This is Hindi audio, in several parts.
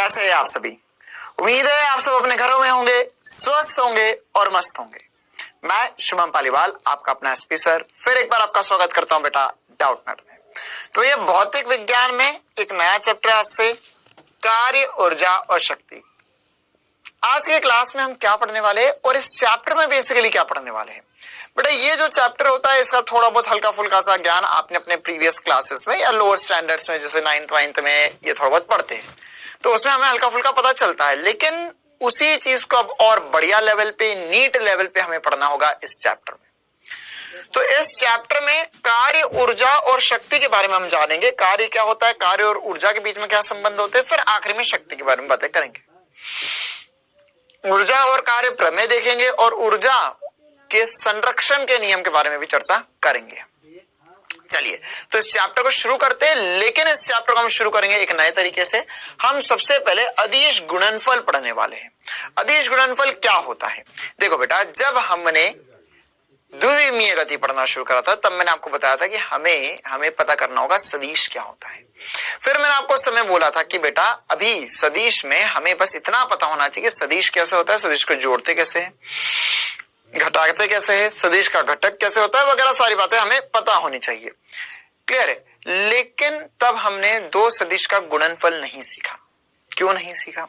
कैसे हैं आप सभी? उम्मीद है आप सब अपने घरों में होंगे, स्वस्थ होंगे और मस्त होंगे। मैं शुभम पालीवाल, आपका अपना एसपी सर, फिर एक बार आपका स्वागत करता हूं बेटा डाउटनेट में। तो ये भौतिक विज्ञान में एक नया चैप्टर आज से, कार्य, ऊर्जा और शक्ति। आज के क्लास में हम क्या पढ़ने वाले हैं और इस चैप्टर में बेसिकली क्या पढ़ने वाले हैं? बेटा ये जो चैप्टर होता है इसका थोड़ा बहुत हल्का फुल्का सा ज्ञान आपने अपने प्रीवियस क्लासेस में या लोअर स्टैंडर्ड्स में, जैसे 9th 9th में ये थोड़ा बहुत पढ़ते हैं, तो उसमें हमें हल्का फुल्का पता चलता है। लेकिन उसी चीज को अब और बढ़िया लेवल पे, नीट लेवल पे हमें पढ़ना होगा इस चैप्टर में। तो इस चैप्टर में कार्य, ऊर्जा और शक्ति के बारे में हम जानेंगे। कार्य क्या होता है, कार्य और ऊर्जा के बीच में क्या संबंध होते हैं, फिर आखिर में शक्ति के बारे में बातें करेंगे। ऊर्जा और कार्य प्रमेय देखेंगे और ऊर्जा के संरक्षण के नियम के बारे में भी चर्चा करेंगे। चलिए तो इस चैप्टर को शुरू करते हैं, लेकिन इस चैप्टर को हम शुरू करेंगे एक नए तरीके से। हम सबसे पहले अदिश गुणनफल पढ़ने वाले हैं। अदिश गुणनफल क्या होता है? देखो बेटा, जब हमने द्विविमीय गति पढ़ना शुरू करा था तब मैंने आपको बताया था कि हमें पता करना होगा सदिश क्या होता है। फिर मैंने आपको उस समय बोला था कि बेटा अभी सदिश में हमें बस इतना पता होना चाहिए कि सदिश कैसे होता है, सदिश को जोड़ते कैसे हैं, घटाते कैसे है, सदिश का घटक कैसे होता है, वगैरह सारी बातें हमें पता होनी चाहिए। क्लियर है? लेकिन तब हमने दो सदिश का गुणनफल नहीं सीखा। क्यों नहीं सीखा?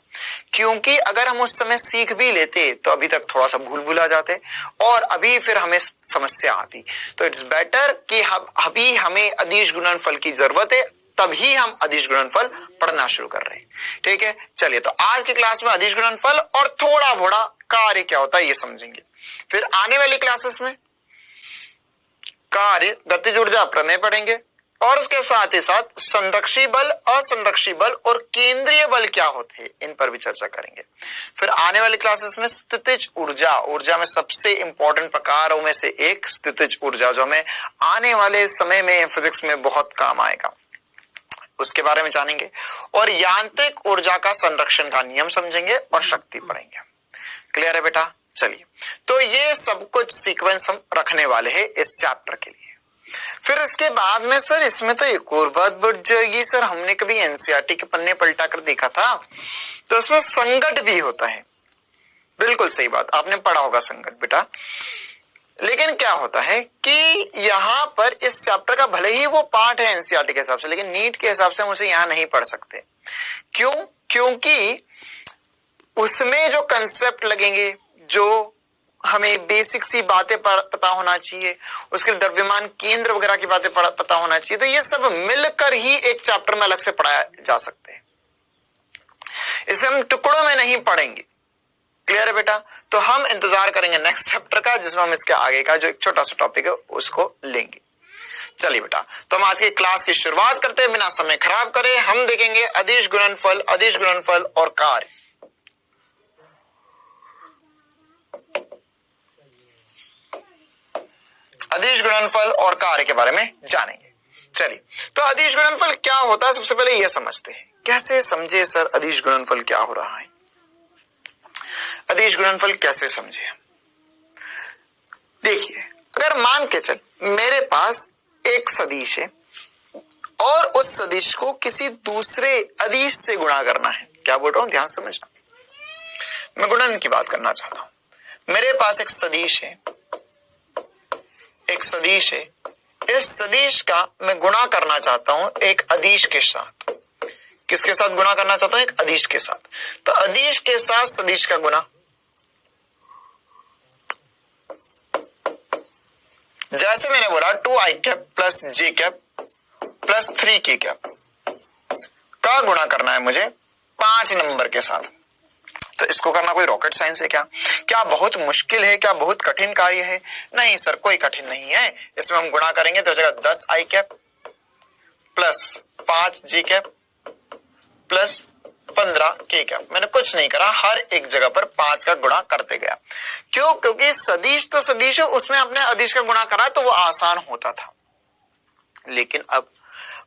क्योंकि अगर हम उस समय सीख भी लेते तो अभी तक थोड़ा सा भूल भुला जाते और अभी फिर हमें समस्या आती। तो इट्स बेटर कि अभी हमें अदिश गुणनफल की जरूरत है, तभी हम अदिश गुणनफल पढ़ना शुरू कर रहे हैं। ठीक है, चलिए तो आज की क्लास में अदिश गुणनफल और थोड़ा थोड़ा कार्य क्या होता है ये समझेंगे। फिर आने वाली क्लासेस में कार्य, गतिज ऊर्जा प्रमेय पढ़ेंगे और उसके साथ ही साथ संरक्षी बल, असंरक्षी बल और केंद्रीय बल क्या होते हैं इन पर भी चर्चा करेंगे। फिर आने वाली क्लासेस में स्थितिज ऊर्जा, ऊर्जा में सबसे इंपॉर्टेंट प्रकारों में से एक स्थितिज ऊर्जा, जो हमें आने वाले समय में फिजिक्स में बहुत काम आएगा, उसके बारे में जानेंगे। और यांत्रिक ऊर्जा का संरक्षण का नियम समझेंगे और शक्ति पढ़ेंगे। क्लियर है बेटा? चलिए तो ये सब कुछ सीक्वेंस हम रखने वाले हैं इस चैप्टर के लिए। फिर इसके बाद में सर इसमें तो एक और बात बढ़ जाएगी सर, हमने कभी एनसीईआरटी के पन्ने पलटा कर देखा था तो उसमें संगत भी होता है। बिल्कुल सही बात, आपने पढ़ा होगा संगत बेटा। लेकिन क्या होता है कि यहाँ पर इस चैप्टर का भले ही वो पार्ट है एनसीईआरटी के हिसाब से, लेकिन नीट के हिसाब से हम उसे यहाँ नहीं पढ़ सकते। क्यों? क्योंकि उसमें जो कंसेप्ट लगेंगे, जो हमें बेसिक सी बातें पता होना चाहिए, उसके द्रव्यमान केंद्र वगैरह की बातें पता होना चाहिए, तो ये सब मिलकर ही एक चैप्टर में अलग से पढ़ाया जा सकते हैं। इसे हम टुकड़ों में नहीं पढ़ेंगे। क्लियर है बेटा? तो हम इंतजार करेंगे नेक्स्ट चैप्टर का, जिसमें हम इसके आगे का जो एक छोटा सा टॉपिक है उसको लेंगे। चलिए बेटा, तो हम आज की क्लास की शुरुआत करते हैं बिना समय खराब करे। हम देखेंगे अदिश गुणनफल और कार्य। अदिश गुणनफल और कार्य के बारे में जानेंगे। चलिए तो अदिश गुणनफल क्या होता है सबसे पहले ये समझते हैं। कैसे समझे सर अदिश गुणनफल क्या हो रहा है? अदिश गुणनफल कैसे समझे? देखिए, अगर मान के चल मेरे पास एक सदिश है और उस सदिश को किसी दूसरे अदिश से गुणा करना है। क्या बोल रहा हूं, ध्यान समझना, मैं गुणन की बात करना चाहता हूं। मेरे पास एक सदिश है, इस सदिश का मैं गुणा करना चाहता हूं एक अदिश के साथ। किसके साथ गुणा करना चाहता हूं? एक अदिश के साथ। तो अदिश के साथ सदिश का गुणा, जैसे मैंने बोला 2i cap plus j cap plus 3k cap का गुणा करना है मुझे 5 नंबर के साथ। तो इसको करना कोई रॉकेट साइंस है क्या? क्या बहुत मुश्किल है? क्या बहुत कठिन कार्य है? नहीं सर, कोई कठिन नहीं है। इसमें हम गुणा करेंगे तो हो जाएगा 10i cap plus 5j cap plus 15k cap. मैंने कुछ नहीं करा, हर एक जगह पर 5 का गुणा करते गया। क्यों? क्योंकि सदिश तो सदिश है, उसमें अपने अदिश का गुणा करा तो वो आसान होता था। लेकिन अब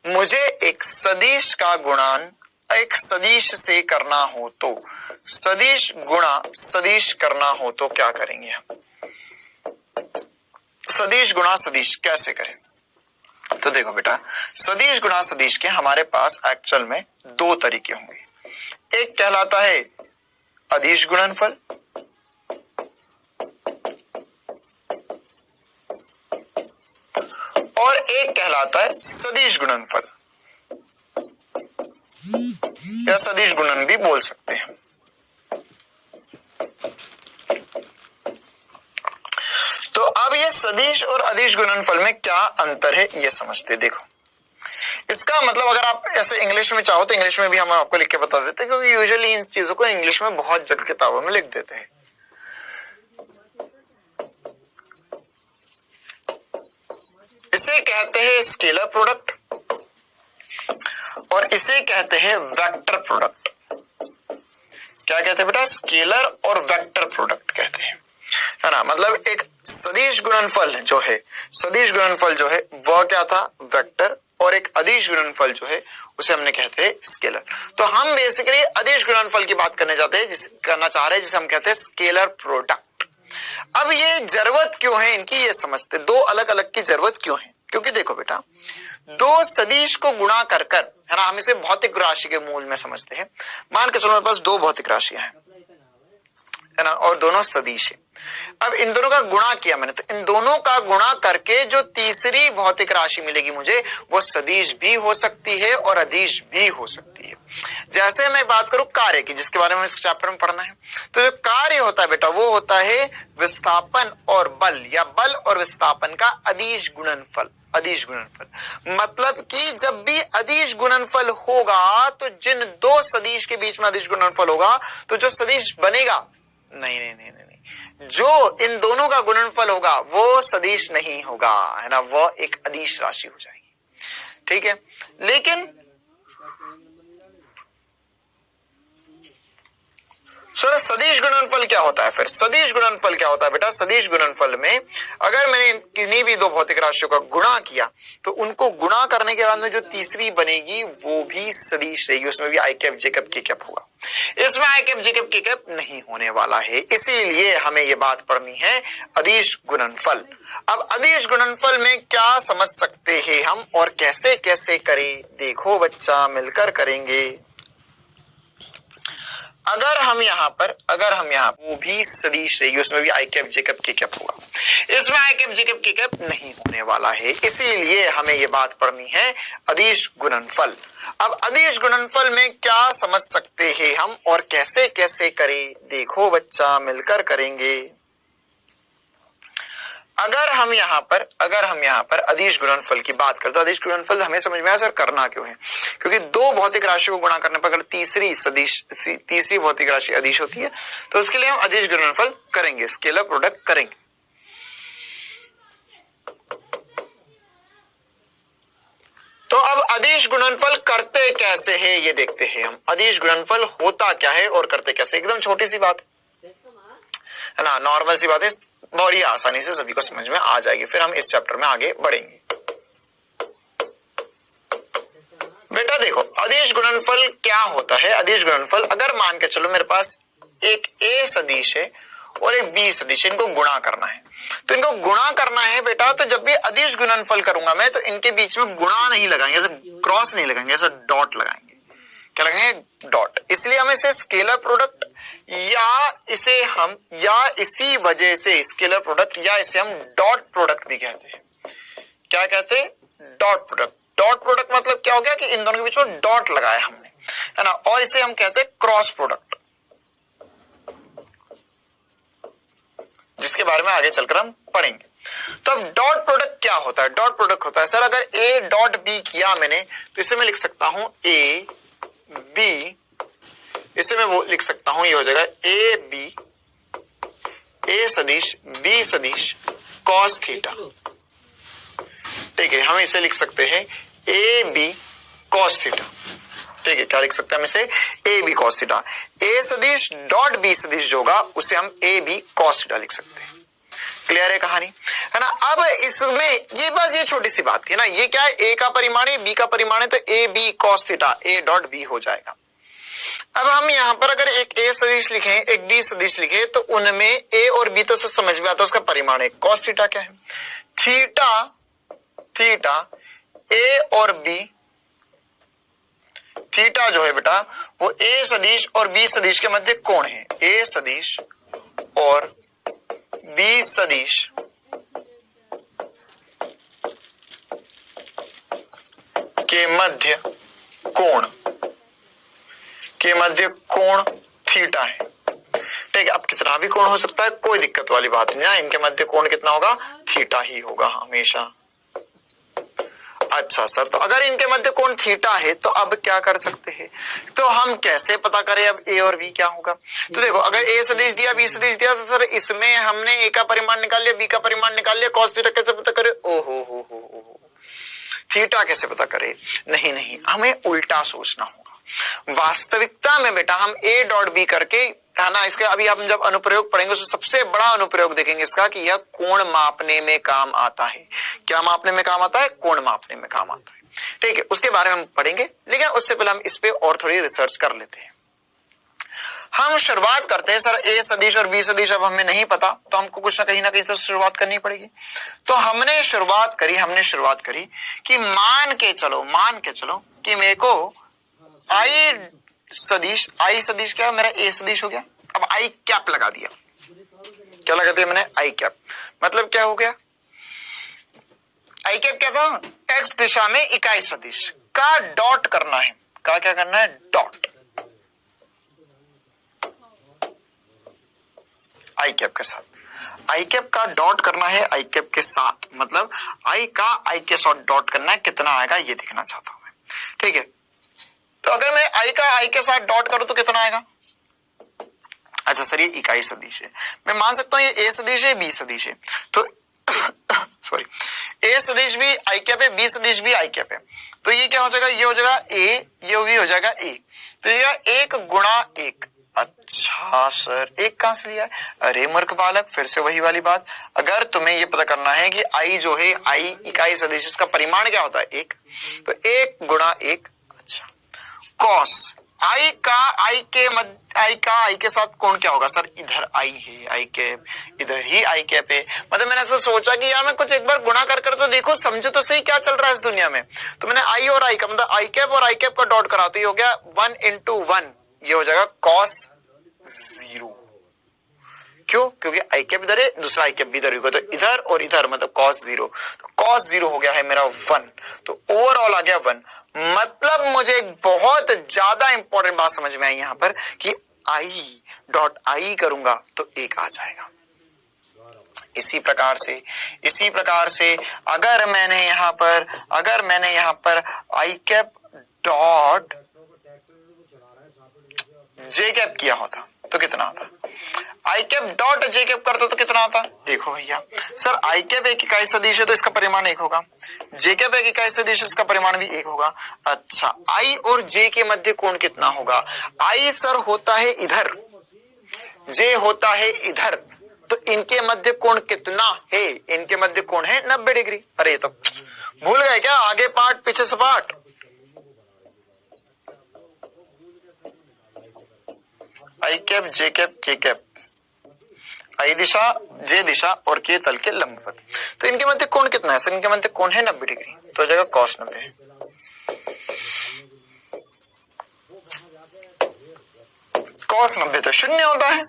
मुझे एक सदिश का गुणन एक सदिश से करना हो, तो सदिश गुणा सदिश करना हो तो क्या करेंगे हम? सदिश गुणा सदिश कैसे करें? तो देखो बेटा, सदिश गुणा सदिश के हमारे पास एक्चुअल में दो तरीके होंगे। एक कहलाता है अदिश गुणनफल और एक कहलाता है सदिश गुणनफल या सदिश गुणन भी बोल सकते हैं। तो अब ये सदिश और अदिश गुणनफल में क्या अंतर है ये समझते। देखो इसका मतलब अगर आप ऐसे इंग्लिश में चाहो तो इंग्लिश में भी हम आपको लिख के बता देते हैं, क्योंकि यूजुअली इन चीजों को इंग्लिश में बहुत जल्द किताबों में लिख देते हैं। इसे कहते हैं स्केलर प्रोडक्ट और इसे कहते हैं वेक्टर प्रोडक्ट। क्या कहते हैं बेटा? स्केलर और वेक्टर प्रोडक्ट कहते हैं, है ना। मतलब एक सदिश गुणनफल जो है, सदिश गुणनफल जो है वह क्या था? वेक्टर, और एक अदिश गुणनफल जो है उसे हमने कहते हैं स्केलर। तो हम बेसिकली अदिश गुणनफल की बात करने जाते हैं, करना चाह रहे हैं, जिसे हम कहते हैं स्केलर प्रोडक्ट। अब ये जरूरत क्यों है इनकी ये समझते, दो अलग अलग की जरूरत क्यों है? क्योंकि देखो बेटा, दो सदिश को गुणा कर कर, है ना, हम इसे भौतिक राशि के मूल में समझते हैं। मान के चलो मेरे पास दो भौतिक राशियां हैं, है ना, और दोनों सदिश है। अब इन दोनों का गुणा किया मैंने, तो इन दोनों का गुणा करके जो तीसरी भौतिक राशि मिलेगी मुझे, वो सदिश भी हो सकती है और अदिश भी हो सकती है। जैसे मैं बात करूं कार्य की, जिसके बारे में इस चैप्टर में पढ़ना है, तो जो कार्य होता है बेटा वो होता है विस्थापन और बल, या बल और विस्थापन का अदिश गुणनफल। अदिश गुणनफल मतलब कि जब भी अदिश गुणनफल होगा तो जिन दो सदिश के बीच में अदिश गुणनफल होगा, तो जो सदिश बनेगा, नहीं, जो इन दोनों का गुणनफल होगा वो सदिश नहीं होगा, है ना, वह एक अदिश राशि हो जाएगी। ठीक है, लेकिन सदिश गुणनफल क्या होता है? फिर सदिश गुणनफल क्या होता है बेटा? सदिश गुणनफल में अगर मैंने किन्हीं भी दो भौतिक राशियों का गुणा किया, तो उनको गुणा करने के बाद में जो तीसरी बनेगी वो भी सदिश रहेगी, उसमें भी आई कैप जे कैप के कैप होगा। इसमें आई कैप जे कैप के कैप नहीं होने वाला है, इसीलिए हमें ये बात पढ़नी है अदिश गुणनफल। अब अदिश गुणनफल में क्या समझ सकते हैं हम और कैसे कैसे करें? देखो बच्चा, मिलकर करेंगे। अगर हम यहाँ पर वो भी सदिश रहेगी, उसमें भी आई कैप जे कैप के कैप होगा, इसमें आई कैप जे कैप के कैप नहीं होने वाला है, इसीलिए हमें ये बात पढ़नी है अदिश गुणनफल। अब अदिश गुणनफल में क्या समझ सकते हैं हम और कैसे कैसे करें? देखो बच्चा, मिलकर करेंगे। अगर हम यहाँ पर अदिश गुणनफल की बात करते, तो अदिश गुणनफल हमें समझ में आया सर करना क्यों है? क्योंकि दो भौतिक राशियों को गुणा करने पर अगर तीसरी भौतिक राशि अदिश होती है, तो उसके लिए हम अदिश गुणनफल करेंगे, स्केलर प्रोडक्ट करेंगे। तो अब अदिश गुणनफल करते कैसे हैं ये देखते हैं हम। अदिश गुणनफल होता क्या है और करते कैसे? एकदम छोटी सी बात है ना, नॉर्मल सी बात है, बड़ी आसानी से सभी को समझ में आ जाएगी। फिर हम इस चैप्टर में आगे बढ़ेंगे। बेटा देखो, अदिश गुणनफल क्या होता है? अदिश गुणनफल, अगर मान के चलो मेरे पास एक ए सदिश है और एक बी सदिश, इनको गुणा करना है, तो इनको गुणा करना है बेटा, तो जब भी अदिश गुणनफल करूंगा मैं, तो इनके बीच में गुणा नहीं लगाएंगे, ऐसे क्रॉस नहीं लगाएंगे, ऐसे डॉट लगाएंगे। क्या लगाएंगे? डॉट। इसलिए हम इसे स्केलर प्रोडक्ट या इसी वजह से स्केलर प्रोडक्ट या इसे हम डॉट प्रोडक्ट भी कहते हैं। क्या कहते हैं? Dot product. डॉट प्रोडक्ट मतलब क्या हो गया कि इन दोनों के बीच में डॉट लगाया हमने, है ना, और इसे हम कहते हैं क्रॉस प्रोडक्ट, जिसके बारे में आगे चलकर हम पढ़ेंगे। तो अब डॉट प्रोडक्ट क्या होता है? डॉट प्रोडक्ट होता है सर, अगर ए डॉट बी किया मैंने, तो इसे मैं लिख सकता हूं ए बी, इसे मैं वो लिख सकता हूं, ये हो जाएगा ए बी, ए सदिश बी सदिश कॉस थीटा। ठीक है, हम इसे लिख सकते हैं ए बी कॉस थीटा। ठीक है, क्या लिख सकते हैं हम इसे? A B cos theta. A सदिश डॉट बी सदिश जो होगा उसे हम ए बी कॉस थीटा लिख सकते हैं। क्लियर है कहानी, है ना। अब इसमें ये बस ये छोटी सी बात थी ना, ये क्या है? ए का परिमाण है, बी का परिमाण है, तो a B cos theta a dot b हो जाएगा। अब हम यहाँ पर अगर एक ए सदिश लिखें, एक बी सदिश लिखे, तो उनमें ए और बी तो समझ में आता है, उसका परिमाण है। कॉस थीटा क्या है? थीटा ए और बी थीटा जो है बेटा वो ए सदिश और बी सदिश के मध्य कोण है। ए सदिश और बी सदिश के मध्य कोण थीटा है। ठीक है, अब कितना भी कोण हो सकता है, कोई दिक्कत वाली बात नहीं है, इनके मध्य कोण कितना होगा, थीटा ही होगा हमेशा। अच्छा सर, तो अगर इनके मध्य कोण थीटा है तो अब क्या कर सकते हैं, तो हम कैसे पता करें अब ए और बी क्या होगा। तो देखो, अगर ए सदिश दिया बी सदिश दिया तो सर इसमें हमने ए का परिमाण निकाल लिया, बी का परिमाण निकाल लिया, cos थीटा कैसे पता करें, ओ थीटा कैसे पता करें, नहीं हमें उल्टा सोचना होगा। वास्तविकता में बेटा हम ए डॉट बी करके, है ना, इसके अभी हम जब अनुप्रयोग पढ़ेंगे तो सबसे बड़ा अनुप्रयोग देखेंगे इसका कि यह कोण मापने में काम आता है। क्या मापने में काम आता है, कोण मापने में काम आता है। ठीक है, उसके बारे में हम पढ़ेंगे, लेकिन उससे पहले हम इस पे और थोड़ी रिसर्च कर लेते हैं। हम शुरुआत करते हैं, सर ए सदिश और बी सदिश अब हमें नहीं पता, तो हमको कुछ ना कहीं तो शुरुआत करनी पड़ेगी। तो हमने शुरुआत करी कि मान के चलो कि मेरे को आई सदिश क्या, मेरा ए सदिश हो गया, अब आई कैप लगा दिया। क्या लगा दिया मैंने, आई कैप, मतलब क्या हो गया, आई कैप क्या था, एक्स दिशा में इकाई सदिश का डॉट करना है, क्या करना है, डॉट आई कैप के साथ, आई कैप का डॉट करना है आई कैप के साथ, मतलब आई का आई के साथ डॉट करना है, कितना आएगा ये दिखना चाहता हूं मैं। ठीक है, तो अगर मैं आई का आई के साथ डॉट करूं तो कितना आएगा, अच्छा सर ये इकाई सदिश है, मैं मान सकता हूं ये ए सदिश है बी सदिश है, तो सॉरी ए सदिश भी आई कैप है, बी सदिश भी आई कैप है, तो ये क्या हो जाएगा, ये हो जाएगा ए, ये भी हो जाएगा ए, तो ये 1 गुणा 1। अच्छा सर, एक कहां से लिया है, अरे मूर्ख बालक, फिर से वही वाली बात, अगर तुम्हें ये पता करना है कि आई जो है आई इकाई सदिश इसका परिमाण क्या होता है 1, तो 1 गुणा 1। अच्छा, कॉस आई का आई के साथ कोण क्या होगा, सर इधर आई है आई कैप, इधर ही आई कैप है, मतलब मैंने ऐसा सोचा कि यार मैं कुछ एक बार गुणा कर तो देखो, समझो तो सही क्या चल रहा है इस दुनिया में। तो मैंने आई और आई का मतलब आई कैप और आई कैप का डॉट करा, तो ये हो गया 1 into 1, ये हो जाएगा cos 0। क्यों, क्योंकि आई कैप इधर है, दूसरा आई कैप भी इधर होगा, तो इधर और इधर मतलब cos 0, तो cos 0 हो गया है मेरा 1, तो ओवरऑल आ गया 1। मतलब मुझे एक बहुत ज्यादा इंपॉर्टेंट बात समझ में आई यहां पर कि आई डॉट आई करूंगा तो 1 आ जाएगा। इसी प्रकार से अगर मैंने यहां पर आई कैप डॉट जे कैप किया होता तो कितना आता, आई कैप डॉट जे कैप करता तो कितना आता, देखो भैया, सर आई कैप एक इकाई सदिश है तो इसका परिमाण 1 होगा, जे कैप एक इकाई सदिश है इसका परिमाण भी 1 होगा। अच्छा, आई और जे के मध्य कोण कितना होगा, आई सर होता है इधर, जे होता है इधर, तो इनके मध्य कोण कितना है, इनके मध्य कोण है 90 डिग्री। अरे तो भूल गए क्या, आगे पार्ट पीछे सपाट, आई कैप जे कैप के कैप, आई दिशा जे दिशा और के तल के लंबवत, तो इनके मध्य कोण कितना है, सर इनके मध्य कोण है 90 डिग्री, तो हो जाएगा cos 90। cos 90 तो शून्य होता है,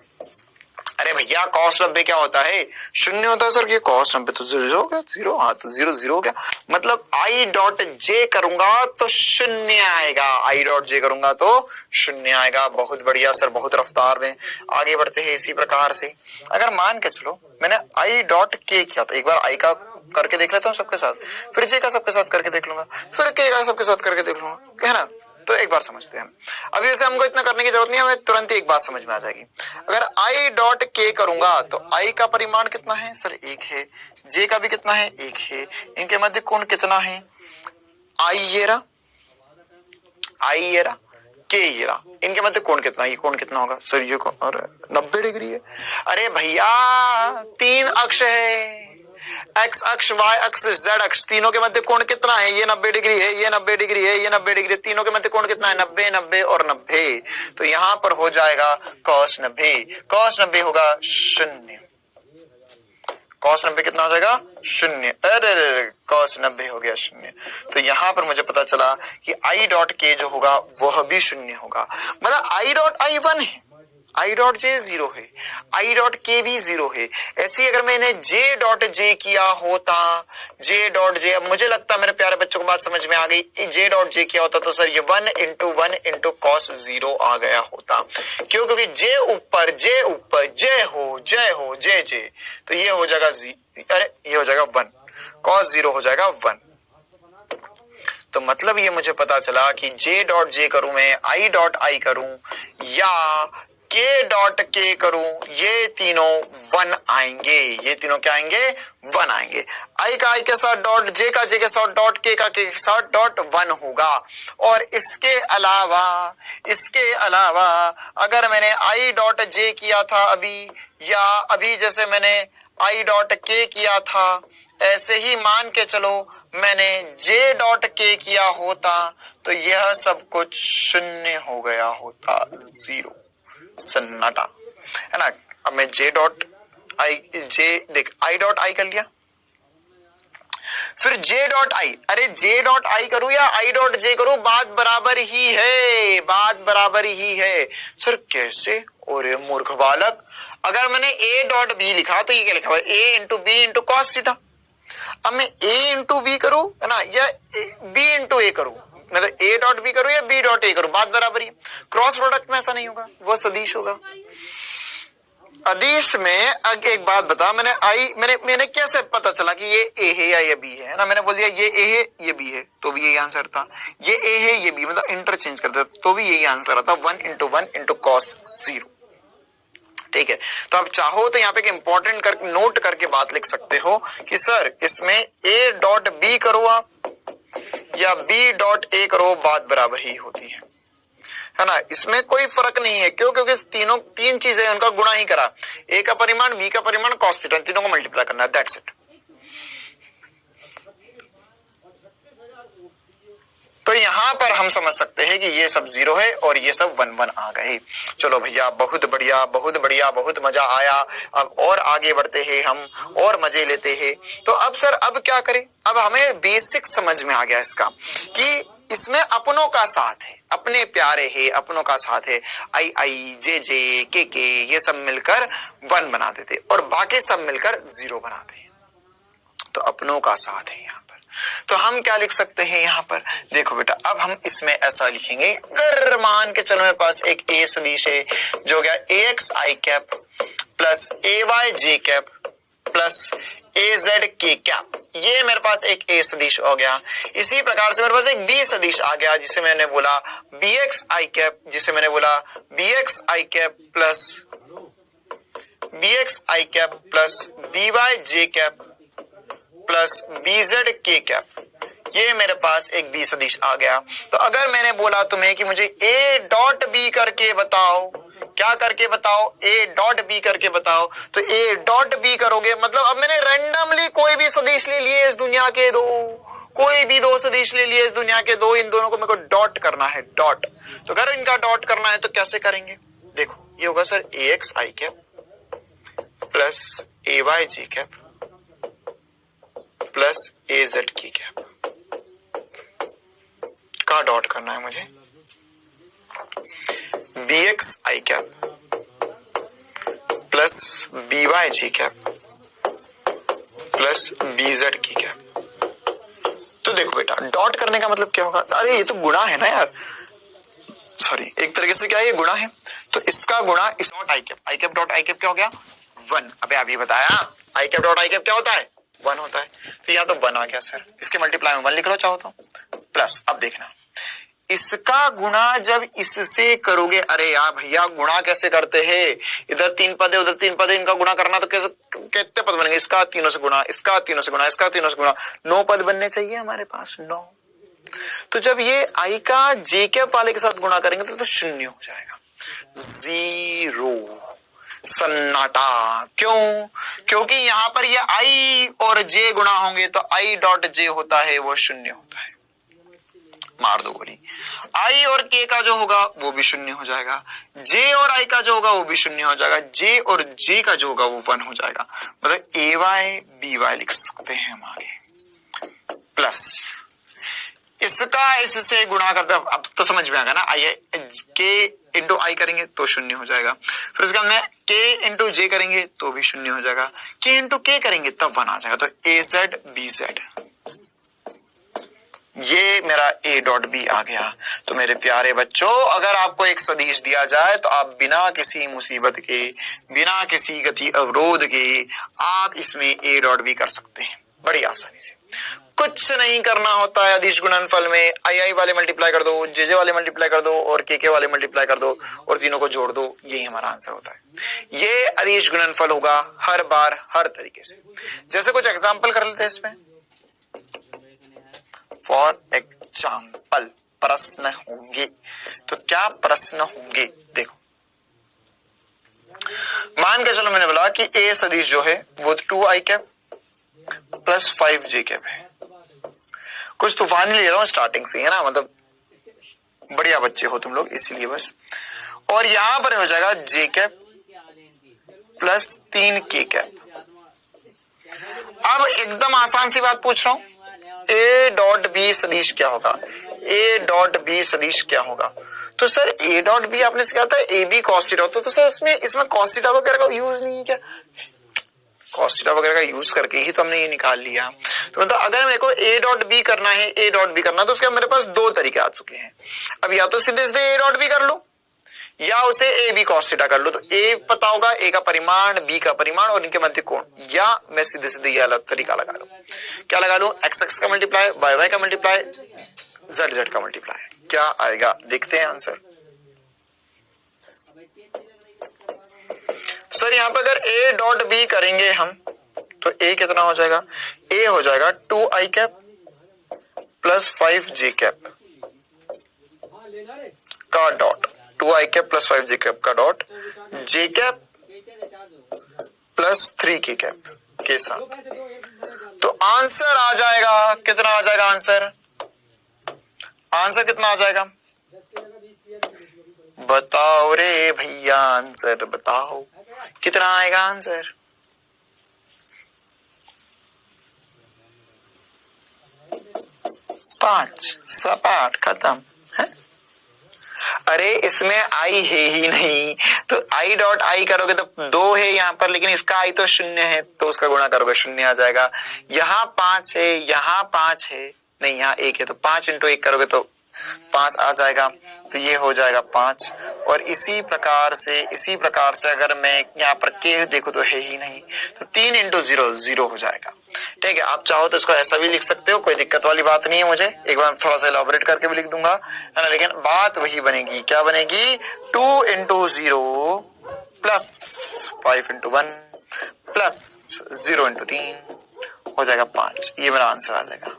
अरे भैया cos 90 क्या होता है, शून्य होता है सर, ये cos 90 तो 0 हो गया, 0, हाँ तो 0 हो गया, मतलब आई डॉट जे करूंगा तो शून्य आएगा, आई डॉट जे करूंगा तो शून्य आएगा। बहुत बढ़िया सर, बहुत रफ्तार में आगे बढ़ते हैं। इसी प्रकार से अगर मान के चलो मैंने आई डॉट के किया तो एक बार आई का करके देख लेता हूँ सबके साथ, फिर जे का सबके साथ करके देख लूंगा, फिर के का सबके साथ करके देख लूंगा, है ना। तो एक बार समझते हैं, अभी वैसे हमको इतना करने की जरूरत नहीं है, हमें तुरंत ही एक बात समझ में आ जाएगी। अगर आई डॉट के करूंगा तो आई का परिमाण कितना है, सर 1 है, जे का भी कितना है 1 है, इनके मध्य कोण कितना है, आई ये रहा, के ये रहा, इनके मध्य कोण कितना है, ये कोण कितना होगा, सर ये कोण और 90 डिग्री है। अरे भैया 3 अक्ष है, एक्स अक्ष, वाई अक्ष, जेड अक्ष, तीनों के मध्य कोण कितना है, ये 90 डिग्री है, ये 90 डिग्री है, ये 90 डिग्री, तीनों के मध्य कोण कितना है 90, 90 और 90, तो यहां पर हो जाएगा cos 90, cos 90 होगा 0, cos 90 कितना हो जाएगा? शून्य। अरे cos 90 हो गया शून्य। तो यहां पर मुझे पता चला कि i डॉट k जो होगा वह भी शून्य होगा। मतलब i डॉट i 1 है, i डॉट j 0 है, i डॉट k भी 0 है। ऐसी अगर मैंने j डॉट j किया होता, j डॉट j, अब मुझे लगता है मेरे प्यारे बच्चों को बात समझ में आ गई, j डॉट j किया होता तो सर ये 1 इंटू cos 0 आ गया होता। क्यों? क्योंकि j ऊपर जय हो जय j, तो ये हो जाएगा अरे ये हो जाएगा 1, cos 0 हो जाएगा 1। तो मतलब ये मुझे पता चला कि j डॉट j करूं मैं, i डॉट i करूं या k डॉट k करूं, ये तीनों 1 आएंगे। ये तीनों क्या आएंगे? 1 आएंगे। i का i के साथ डॉट, j का j के साथ डॉट, k का k के साथ डॉट 1 होगा। और इसके अलावा अगर मैंने i डॉट j किया था अभी, या अभी जैसे मैंने i डॉट k किया था, ऐसे ही मान के चलो मैंने j डॉट k किया होता तो यह सब कुछ शून्य हो गया होता, 0, सन्नाटा, है ना। अब मैं j डॉट i कर लिया, फिर j डॉट i, अरे j डॉट i करूं या i डॉट j करूं, बात बराबर ही है। सर कैसे? और मूर्ख बालक, अगर मैंने a डॉट b लिखा तो ये क्या लिखा हुआ है? a into b into cos theta. अब मैं a इंटू बी करूं, है ना, या b इंटू a करूं, मतलब a डॉट b करूं या b डॉट a करूं, बात बराबर ही। क्रॉस प्रोडक्ट में ऐसा नहीं होगा, वो सदिश होगा। अदिश में अब एक बात बता, मैंने कैसे पता चला कि ये a है या ये b है ना? मैंने बोल दिया ये a है ये b है तो भी यही आंसर था, ये a है ये b, मतलब इंटरचेंज कर देता तो भी यही आंसर आता, 1 इंटू cos 0। ठीक है, तो आप चाहो तो यहाँ पे इंपॉर्टेंट कर नोट करके बात लिख सकते हो कि सर इसमें a डॉट b करो आप या b डॉट a करो, बात बराबर ही होती है ना। इसमें कोई फर्क नहीं है। क्यों? क्योंकि तीन चीजें उनका गुणा ही करा, a का परिमाण, b का परिमाण, cos थीटा, तीनों को मल्टीप्लाई करना है, दैट्स इट। तो यहां पर हम समझ सकते हैं कि ये सब 0 है और ये सब 1 1 आ गए। चलो भैया, बहुत बढ़िया, बहुत मजा आया। अब और आगे बढ़ते हैं हम और मजे लेते हैं। तो अब सर अब क्या करें? अब हमें बेसिक समझ में आ गया इसका कि इसमें अपनों का साथ है, अपने प्यारे है, अपनों का साथ है, आई जे जे के ये सब मिलकर 1 बना देते और बाकी सब मिलकर 0 बनाते हैं। तो अपनों का साथ है यहाँ पर। तो हम क्या लिख सकते हैं यहाँ पर? देखो बेटा, अब हम इसमें ऐसा लिखेंगे, अगर मान के चलो मेरे पास एक a सदिश है जो गया ax i cap plus ay j cap plus az k cap, ये मेरे पास एक a सदिश हो गया। इसी प्रकार से मेरे पास एक b सदिश आ गया जिसे मैंने बोला bx i कैप, जिसे मैंने बोला bx i cap plus bx i cap plus by j cap plus bz k cap, ये मेरे पास एक b सदिश आ गया। तो अगर मैंने बोला तुम्हें कि मुझे a डॉट b करके बताओ, क्या करके बताओ? a डॉट b करके बताओ, तो a डॉट b करोगे मतलब अब मैंने रैंडमली कोई भी सदिश ले लिए इस दुनिया के दो, कोई भी 2 सदिश ले लिए इस दुनिया के दो, इन दोनों को मेरे को डॉट करना है, डॉट। तो अगर इनका डॉट करना है तो कैसे करेंगे? देखो ये होगा sir ax i cap plus ay j cap plus az की कैप का डॉट करना है मुझे, bx i cap plus by j cap plus bz की कैप। तो देखो बेटा, डॉट करने का मतलब क्या होगा? अरे ये तो गुणा है ना यार, सॉरी, एक तरीके से क्या है, ये गुणा है। तो इसका गुणा इस dot i cap dot i cap क्या हो गया? 1। अबे अभी बताया i cap dot i cap क्या होता है? 1 होता है। तो यहाँ तो 1 आ गया सर, इसके मल्टीप्लाई में 1 लिख लो चाहो तो, प्लस अब देखना इसका गुणा जब इससे करोगे, अरे यार भैया गुणा कैसे करते हैं? इधर 3 पद है उधर 3 पद है, इनका गुणा करना तो कैसे, कितने पद बनेंगे? इसका 3 से गुणा, इसका 3 से गुणा, इसका 3 से गुणा, 9 पद बनने चाहिए हमारे पास, 9। तो जब ये i का j के वाले के साथ गुणा करेंगे तो 0 हो जाएगा, 0, सन्नाटा। क्यों? क्योंकि यहां पर ये i और j गुणा होंगे तो i डॉट j होता है वो 0 होता है। मार दो गोली। आई और के का जो होगा वो भी शून्य हो जाएगा, जे और आई का जो होगा वो भी शून्य हो जाएगा, जे और जे का जो होगा वो 1 हो जाएगा। मतलब ए वाई बी वाई लिख सकते हैं हम आगे, प्लस इसका इससे गुणा करते, अब तो समझ में आ गया ना, आई के इंटू आई करेंगे तो शून्य हो जाएगा, फिर उसके बाद में के इंटू जे करेंगे तो भी शून्य हो जाएगा, के इंटू के करेंगे तब 1 आ जाएगा। तो ए जेड बी जेड, ये मेरा ए डॉट बी आ गया। तो मेरे प्यारे बच्चों, अगर आपको एक सदिश दिया जाए तो आप बिना किसी मुसीबत के, बिना किसी गति अवरोध के आप इसमें ए डॉट बी कर सकते हैं बड़ी आसानी से। कुछ नहीं करना होता है अदिश गुणनफल में, आई आई वाले मल्टीप्लाई कर दो, जे जे वाले मल्टीप्लाई कर दो और के वाले मल्टीप्लाई कर दो और तीनों को जोड़ दो, यही हमारा आंसर होता है। ये अदिश गुणनफल होगा हर बार हर तरीके से। जैसे कुछ एग्जाम्पल कर लेते हैं इसमें। फॉर एग्जाम्पल प्रश्न होंगे, तो क्या प्रश्न होंगे देखो। मान के चलो मैंने बोला कि ए सदिश जो है वो 2i cap plus 5j cap है। कुछ तूफानी ले रहा हूं स्टार्टिंग से, है ना, मतलब बढ़िया बच्चे हो तुम लोग इसीलिए बस। और यहां पर हो जाएगा j cap plus 3k cap. अब एकदम आसान सी बात पूछ रहा हूं, ए डॉट बी सदिश क्या होगा, ए डॉट बी सदिश क्या होगा। तो सर ए डॉट बी आपने सिखाया था ए बी कॉस थीटा होता, तो सर इसमें कॉस थीटा वगैरह का यूज नहीं है क्या? कॉस थीटा वगैरह का यूज करके ही तो हमने ये निकाल लिया। तो मतलब अगर मेरे को ए डॉट बी करना है, ए डॉट बी करना, तो उसके मेरे पास 2 तरीके आ चुके हैं। अब या तो सीधे सीधे ए डॉट बी कर लो या उसे ए बी कॉस थीटा कर लो। तो ए पता होगा, ए का परिमाण, बी का परिमाण और इनके मध्य कोण, या मैं सीधे सीधे ये अलग तरीका लगा लूं। क्या लगा लूं? एक्स एक्स का मल्टीप्लाई, वाई वाई का मल्टीप्लाई, जेड जेड का मल्टीप्लाई। क्या आएगा देखते हैं आंसर। सर यहाँ पे अगर ए डॉट बी करेंगे हम तो ए कितना हो जाएगा, ए हो जाएगा 2i cap plus 5j cap का dot, 2i cap plus 5j cap का dot, j cap plus 3k cap के साथ। तो आंसर आ जाएगा, कितना आ जाएगा आंसर? आंसर कितना आ जाएगा बताओ रे भैया, आंसर बताओ कितना आएगा आंसर? पांच, सपाट खत्म है? अरे इसमें आई है ही नहीं, तो आई डॉट आई करोगे तो 2 है यहाँ पर, लेकिन इसका आई तो 0 है, तो उसका गुणा करोगे 0 आ जाएगा। यहाँ 5 है, यहाँ 5 है, नहीं यहाँ 1 है, तो 5 इंटू 1 करोगे तो 5 आ जाएगा, तो ये हो जाएगा 5। और इसी प्रकार से अगर मैं यहाँ पर के देखो तो है ही नहीं, तो 3 इंटू 0 0 हो जाएगा। ठीक है, आप चाहो तो इसको ऐसा भी लिख सकते हो, कोई दिक्कत वाली बात नहीं है। मुझे एक बार थोड़ा सा इलाबोरेट करके भी लिख दूंगा, है ना, लेकिन बात वही बनेगी। क्या बनेगी? 2 into 0 plus 5 into 1 plus 0 into 3 हो जाएगा 5। ये मेरा आंसर आ जाएगा।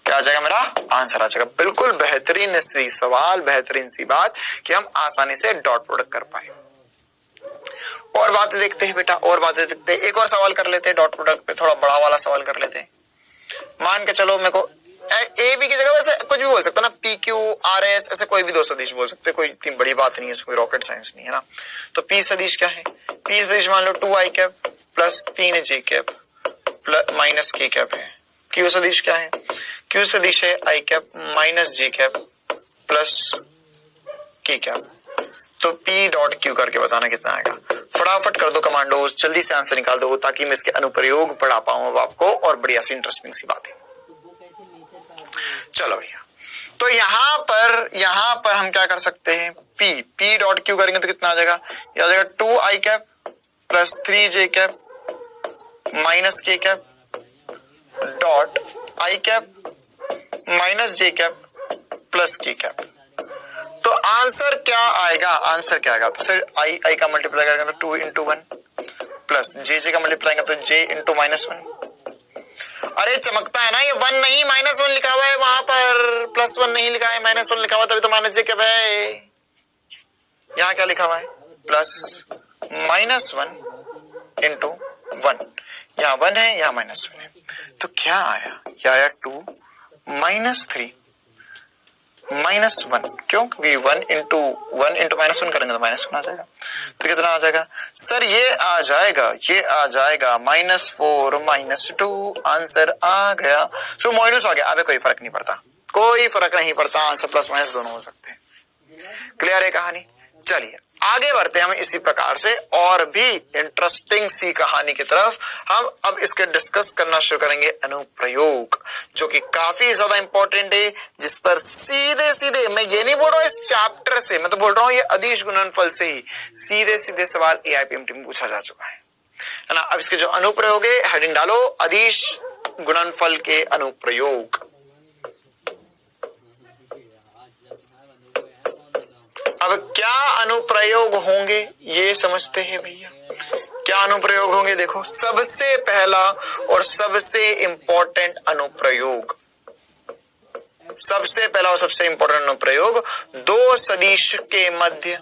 क्या आ जाएगा? मेरा आंसर आ जाएगा। बिल्कुल बेहतरीन सी सवाल, बेहतरीन सी बात कि हम आसानी से डॉट प्रोडक्ट कर पाए। और बातें देखते हैं बेटा, और बातें देखते हैं। एक और सवाल कर लेते हैं डॉट प्रोडक्ट पे, थोड़ा बड़ा वाला सवाल कर लेते हैं। मान के चलो मेरे को ए बी की जगह वैसे कुछ भी बोल सकता ना, पी क्यू आर एस, ऐसे कोई भी 2 सदिश बोल सकते, कोई इतनी बड़ी बात नहीं है, कोई रॉकेट साइंस नहीं है ना। तो पी सदिश क्या है? पी सदिश मान लो 2i cap plus 3j cap plus minus k cap है। क्यू सदिश क्या है? क्यू सदिश है i cap minus j cap plus k cap. तो p डॉट q करके बताना कितना आएगा। फटाफट कर दो कमांडोज, जल्दी से आंसर निकाल दो ताकि मैं इसके अनुप्रयोग पढ़ा पाऊं अब आपको, और बढ़िया सी इंटरेस्टिंग सी बात है। चलो भैया, तो यहाँ पर हम क्या कर सकते हैं? p डॉट q करेंगे तो कितना आ जाएगा? ये आ जाएगा 2i cap plus 3j cap minus k cap dot i cap minus j cap plus k cap. तो आंसर क्या आएगा? आंसर क्या आएगा? तो सर आई का मल्टीप्लाई करेंगे तो 2 इंटू 1 प्लस जे का मल्टीप्लाई करेंगे तो j इंटू माइनस 1। अरे चमकता है ना, ये 1 नहीं माइनस 1 लिखा हुआ है, वहां पर प्लस 1 नहीं लिखा है, माइनस 1 लिखा हुआ, तभी तो माइनस j कैप है। यहाँ क्या लिखा हुआ है? प्लस माइनस 1 इंटू 1, यहाँ 1 है, यहाँ माइनस 1 है, तो क्या आया? क्या आया? 2 -3 -1, क्यों? क्योंकि 1 इंटू -1 करेंगे तो -1 आ जाएगा। तो कितना आ जाएगा सर? ये आ जाएगा -4 -2, आंसर आ गया। सो माइनस आ गया। अबे कोई फर्क नहीं पड़ता, कोई फर्क नहीं पड़ता, आंसर प्लस माइनस दोनों हो सकते हैं। क्लियर है कहानी? चलिए आगे बढ़ते हैं हम इसी प्रकार से और भी इंटरेस्टिंग सी कहानी की तरफ। हम अब इसके डिस्कस करना शुरू करेंगे अनुप्रयोग, जो कि काफी ज्यादा इंपॉर्टेंट है, जिस पर सीधे सीधे, मैं ये नहीं बोल रहा हूं इस चैप्टर से, मैं तो बोल रहा हूं ये अदिश गुणनफल से ही सीधे सीधे सवाल एआईपीएमटी में पूछा जा चुका है ना। अब इसके जो अनुप्रयोग है, हेडिंग डालो अदिश गुणनफल के अनुप्रयोग। अब क्या अनुप्रयोग होंगे ये समझते हैं भैया। क्या अनुप्रयोग होंगे? देखो, सबसे पहला और सबसे इंपॉर्टेंट अनुप्रयोग, सबसे पहला और सबसे इंपॉर्टेंट अनुप्रयोग, दो सदिशों के मध्य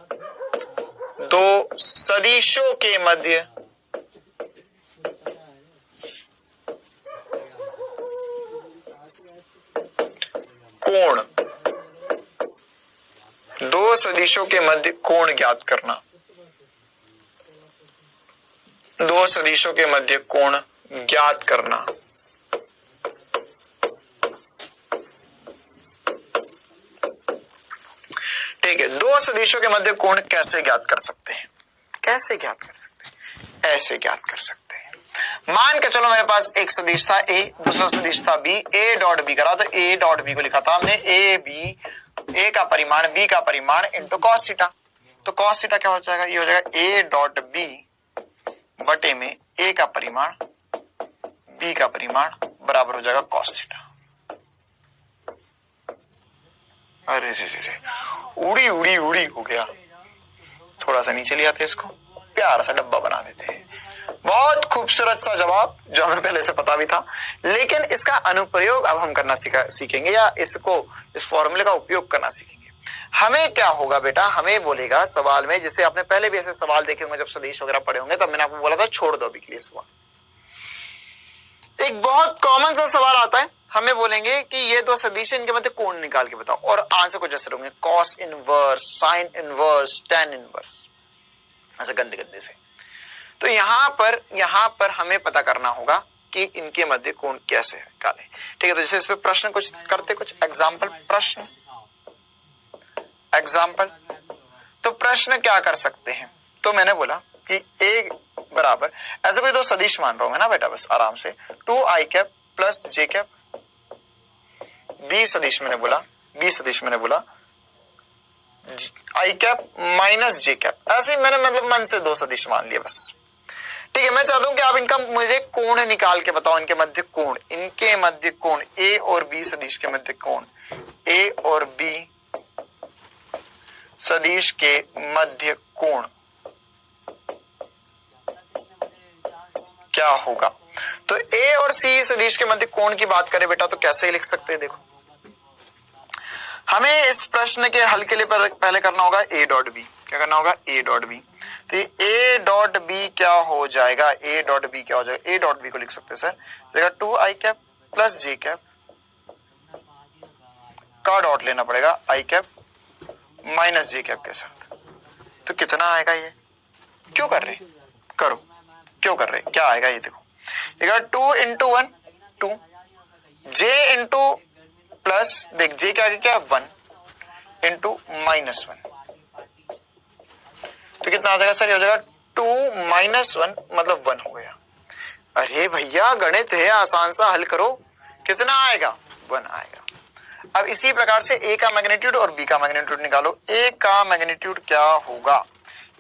कोण, दो सदिशों के मध्य कोण ज्ञात करना, दो सदिशों के मध्य कोण ज्ञात करना। ठीक है, दो सदिशों के मध्य कोण कैसे ज्ञात कर सकते हैं? कैसे ज्ञात कर सकते हैं? ऐसे ज्ञात कर सकते हैं। मान के चलो मेरे पास एक सदिश था ए, दूसरा सदिश था बी, ए डॉट बी करा, तो ए डॉट बी को लिखा था हमने ए बी, ए का परिमाण बी का परिमाण इंटू कॉस थीटा। तो कॉस थीटा क्या हो जाएगा? ये हो जाएगा ए डॉट बी बटे में ए का परिमाण बी का परिमाण बराबर हो जाएगा कॉस थीटा। अरे रे रे, उड़ी उड़ी उड़ी हो गया। थोड़ा सा नीचे ले आते, इसको प्यारा सा डब्बा बना देते हैं। बहुत खूबसूरत सा जवाब, जो हमें पहले से पता भी था, लेकिन इसका अनुप्रयोग अब हम करना सीखेंगे, या इसको, इस फॉर्मूले का उपयोग करना सीखेंगे। हमें क्या होगा बेटा? हमें बोलेगा सवाल में, जैसे आपने पहले भी ऐसे सवाल देखे होंगे जब सदिश वगैरह पढ़े होंगे, तब मैंने आपको बोला था छोड़ दो अभी के लिए सवाल। एक बहुत कॉमन सा सवाल आता है, हमें बोलेंगे कि ये दो सदिश इनके मध्य कोण निकाल के बताओ, और आंसर को जैसे होंगे cos inverse, sine inverse, tan inverse, ऐसे गंदे गंदे से। तो यहां पर हमें पता करना होगा कि इनके मध्य कोण कैसे निकाले। ठीक है, तो जैसे इस पे प्रश्न कुछ करते, कुछ एग्जाम्पल प्रश्न, एग्जाम्पल। तो प्रश्न क्या कर सकते हैं? तो मैंने बोला कि ए बराबर, ऐसे कोई दो सदिश मान रहा हूं मैं ना बेटा, बस आराम से, 2i कैप प्लस जे कैप, बी सदिश मैंने बोला i cap minus J cap, ऐसे मैंने मतलब मन से दो सदिश मान लिया बस। ठीक है, मैं चाहता हूं कि आप इनका मुझे कोण निकाल के बताओ, इनके मध्य कोण, इनके मध्य कोण, ए और बी सदिश के मध्य कोण, ए और बी सदिश के मध्य कोण क्या होगा? तो ए और सी सदिश के मध्य कोण की बात करें बेटा, तो कैसे लिख सकते हैं? देखो, हमें इस प्रश्न के हल के लिए पहले करना होगा ए डॉट बी। क्या करना होगा? A dot b. तो ए डॉट बी क्या हो जाएगा? ए डॉट बी क्या हो जाएगा? ए डॉट बी को लिख सकते हैं सर, 2i कैप प्लस जे कैप का डॉट लेना पड़ेगा i cap minus J cap के साथ। तो कितना आएगा? ये क्यों कर रहे? करो, क्यों कर रहे? क्या आएगा ये देखो, 2 इंटू 1 2, जे इंटू प्लस, देख जे क्या क्या 1 इंटू माइनस 1, तो कितना आ जाएगा सर? ये हो जाएगा 2 माइनस 1 मतलब 1 हो गया। अरे भैया गणित है, आसान सा हल करो। कितना आएगा? 1 आएगा। अब इसी प्रकार से ए का मैग्नीट्यूड और बी का मैग्नीट्यूड निकालो। ए का मैग्नीट्यूड क्या होगा?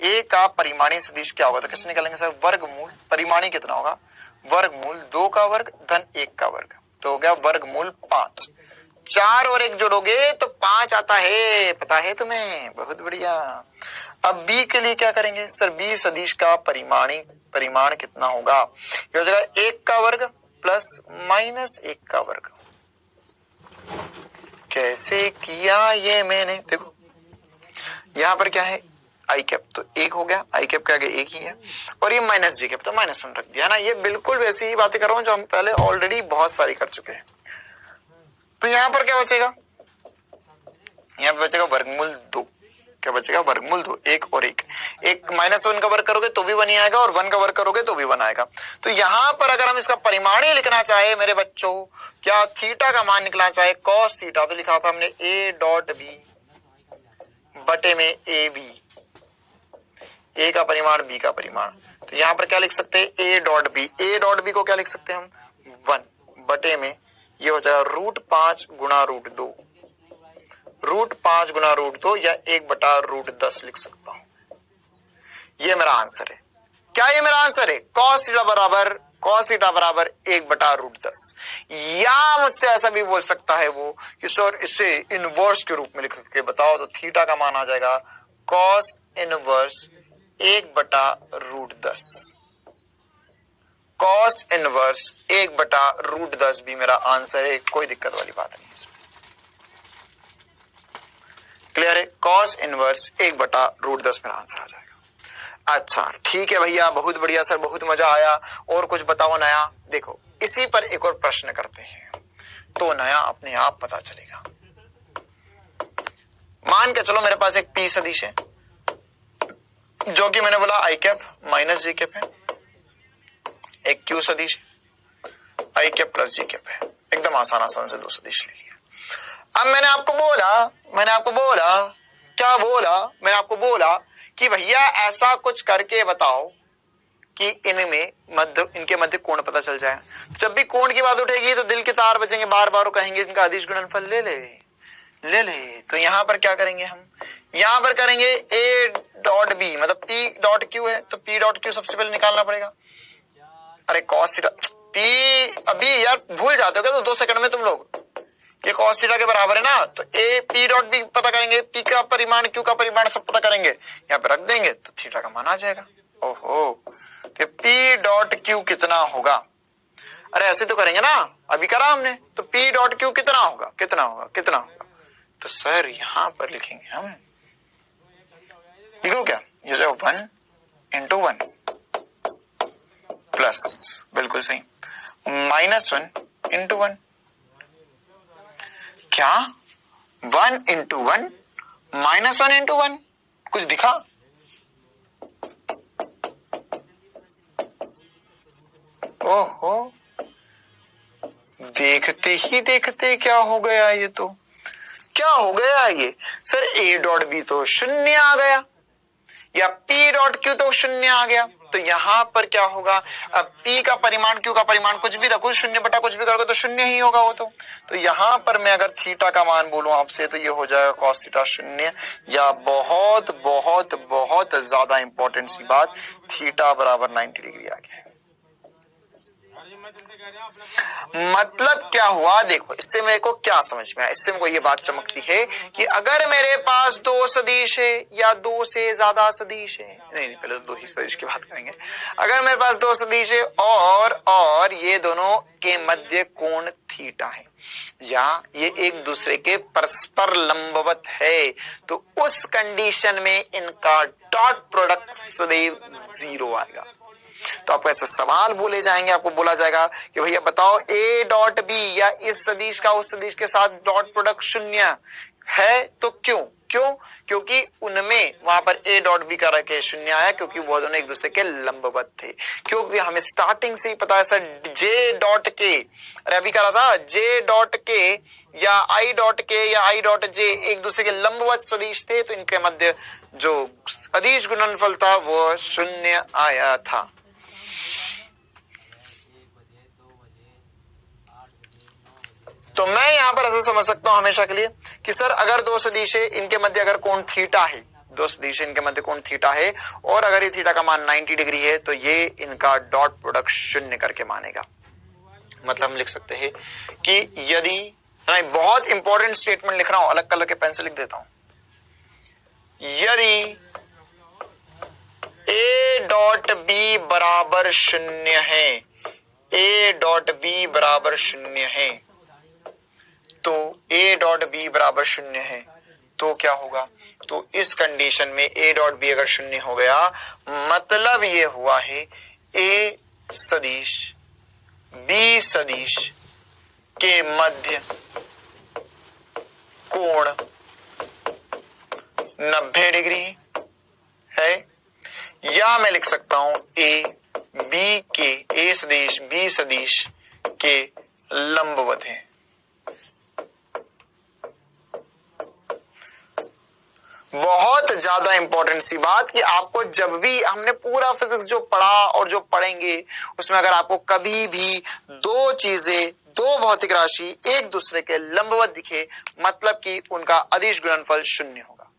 ए का परिमाणी सदिश क्या होगा? तो कैसे निकालेंगे सर? वर्गमूल, परिमाणी कितना होगा? वर्गमूल 2 का वर्ग धन 1 का वर्ग, तो हो गया वर्गमूल 5। 4 और 1 जोड़ोगे तो 5 आता है, पता है तुम्हें? बहुत बढ़िया। अब बी के लिए क्या करेंगे सर? बी सदिश का परिमाण कितना होगा? ये हो जाएगा 1 का वर्ग प्लस माइनस 1 का वर्ग। कैसे किया ये मैंने? देखो यहां पर क्या है? आई कैप, तो 1 हो गया, आई कैप के आगे 1 ही है, और ये माइनस जे कैप, तो -1 रख दिया ना। ये बिल्कुल वैसी ही बातें कर रहा हूं जो हम पहले ऑलरेडी बहुत सारी कर चुके हैं। तो यहां पर क्या बचेगा, यहां पर बचेगा वर्गमूल 2। क्या बचेगा, वर्गमूल 2, 1 और 1, एक -1 का वर्ग करोगे तो भी 1 ही आएगा और 1 का वर्ग करोगे तो भी 1 आएगा। तो यहां पर अगर हम इसका परिमाण ही लिखना चाहे मेरे बच्चों, क्या थीटा का मान निकलना चाहे cos थीटा, तो लिखा था हमने a डॉट बी बटे में ए बी, ए का परिमाण बी का परिमाण। तो यहां पर क्या लिख सकते हैं, a डॉट बी को क्या लिख सकते हैं हम 1 बटे में ये हो जाएगा √5 गुणा √2, √5 गुणा √2 या 1/√10 लिख सकता हूं। ये मेरा आंसर है। क्या ये मेरा आंसर है, cos थीटा बराबर 1/√10। या मुझसे ऐसा भी बोल सकता है वो कि सर इसे इनवर्स के रूप में लिख के बताओ, तो थीटा का मान आ जाएगा cos इनवर्स 1/√10। cos इनवर्स 1/√10 भी मेरा आंसर है, कोई दिक्कत वाली बात नहीं है इसमें। क्लियर है, cos इनवर्स 1/√10 मेरा आंसर आ जाएगा। अच्छा ठीक है भैया, बहुत बढ़िया सर, बहुत मजा आया, और कुछ बताओ नया। देखो इसी पर एक और प्रश्न करते हैं तो नया अपने आप पता चलेगा। मान के चलो मेरे पास एक पी सदिश है जो कि मैंने बोला i cap minus j cap है, एक क्यू सदिश i cap plus j cap है। एकदम आसान से दो सदिश ले लिया। अब मैंने आपको बोला कि भैया ऐसा कुछ करके बताओ कि इनके मध्य कोण पता चल जाए। जब भी कोण की बात उठेगी तो दिल के तार बजेंगे, बार बार कहेंगे इनका अदिश गुणनफल ले ले। तो यहां पर क्या करेंगे हम, यहां पर करेंगे a डॉट बी मतलब p डॉट क्यू है, तो p डॉट क्यू सबसे पहले निकालना पड़ेगा। अरे cos थीटा p, अभी यार भूल जाते हो क्या, तो 2 सेकंड में तुम लोग, ये cos थीटा के बराबर है ना, तो a p डॉट बी पता करेंगे, p का परिमाण q का परिमाण सब पता करेंगे, यहाँ पे रख देंगे तो थीटा का मान आ जाएगा। ओहो, तो p डॉट q कितना होगा, अरे ऐसे तो करेंगे ना, अभी करा हमने, तो p डॉट q कितना होगा, तो सर यहां पर लिखेंगे हम, लिखो क्या, ये जो 1 × 1 प्लस, बिल्कुल सही, -1 × 1, क्या 1 × 1 -1 × 1, कुछ दिखा, ओहो, देखते ही देखते क्या हो गया, ये तो क्या हो गया ये सर, a डॉट बी तो 0 आ गया या p डॉट क्यू तो 0 आ गया, तो यहां पर क्या होगा, अब p का परिमाण q का परिमाण कुछ भी रखो, 0 बटा कुछ भी करोगे तो 0 ही होगा वो तो यहां पर मैं अगर थीटा का मान बोलूं आपसे तो ये हो जाएगा cos थीटा 0, या बहुत बहुत बहुत ज्यादा इंपॉर्टेंट सी बात, थीटा बराबर 90 डिग्री आ गया। मतलब क्या हुआ, देखो इससे मेरे को क्या समझ में आया, इससे मेरे को ये बात चमकती है कि अगर मेरे पास 2 सदिश है या 2 से ज्यादा सदिश है, नहीं पहले तो 2 ही सदिश की बात करेंगे, अगर मेरे पास 2 सदिश है और ये दोनों के मध्य कोण थीटा है या ये एक दूसरे के परस्पर लंबवत है, तो उस कंडीशन में इनका डॉट प्रोडक्ट सदैव 0 आएगा। तो आपको ऐसा सवाल बोले जाएंगे, आपको बोला जाएगा कि भैया बताओ a डॉट बी या इस सदिश का उस सदिश के साथ डॉट प्रोडक्ट 0 है, तो क्योंकि उनमें वहां पर a डॉट बी का रखे 0 आया, क्योंकि वो दोनों एक दूसरे के लंबवत थे। क्योंकि हमें स्टार्टिंग से ही पता है सर j डॉट के, अरे अभी कहा था j डॉट के या i डॉट के या i डॉट j एक दूसरे के लंबवत सदिश थे, तो इनके मध्य जो अदिश गुणनफल था वो 0 आया था। तो मैं यहां पर ऐसा समझ सकता हूं हमेशा के लिए कि सर अगर 2 सदिश है, इनके मध्य अगर कोण थीटा है, 2 सदिश इनके मध्य कोण थीटा है और अगर ये थीटा का मान 90 डिग्री है, तो ये इनका डॉट प्रोडक्ट 0 करके मानेगा। मतलब हम लिख सकते हैं कि यदि, मैं बहुत इंपॉर्टेंट स्टेटमेंट लिख रहा हूं, अलग कलर के पेन से लिख देता हूं, यदि a डॉट बी बराबर 0 है, a डॉट बी बराबर 0 है, तो a डॉट बी बराबर 0 है तो क्या होगा, तो इस कंडीशन में a डॉट बी अगर 0 हो गया, मतलब ये हुआ है a सदिश b सदिश के मध्य कोण 90 डिग्री है, या मैं लिख सकता हूं ए बी के ए सदिश बी सदिश के लंबवत है। बहुत ज्यादा इंपॉर्टेंट सी बात कि आपको जब भी हमने पूरा फिजिक्स जो पढ़ा और जो पढ़ेंगे उसमें अगर आपको कभी भी दो चीजें, दो भौतिक राशि एक दूसरे के लंबवत दिखे, मतलब कि उनका अदिश गुणनफल शून्य होगा।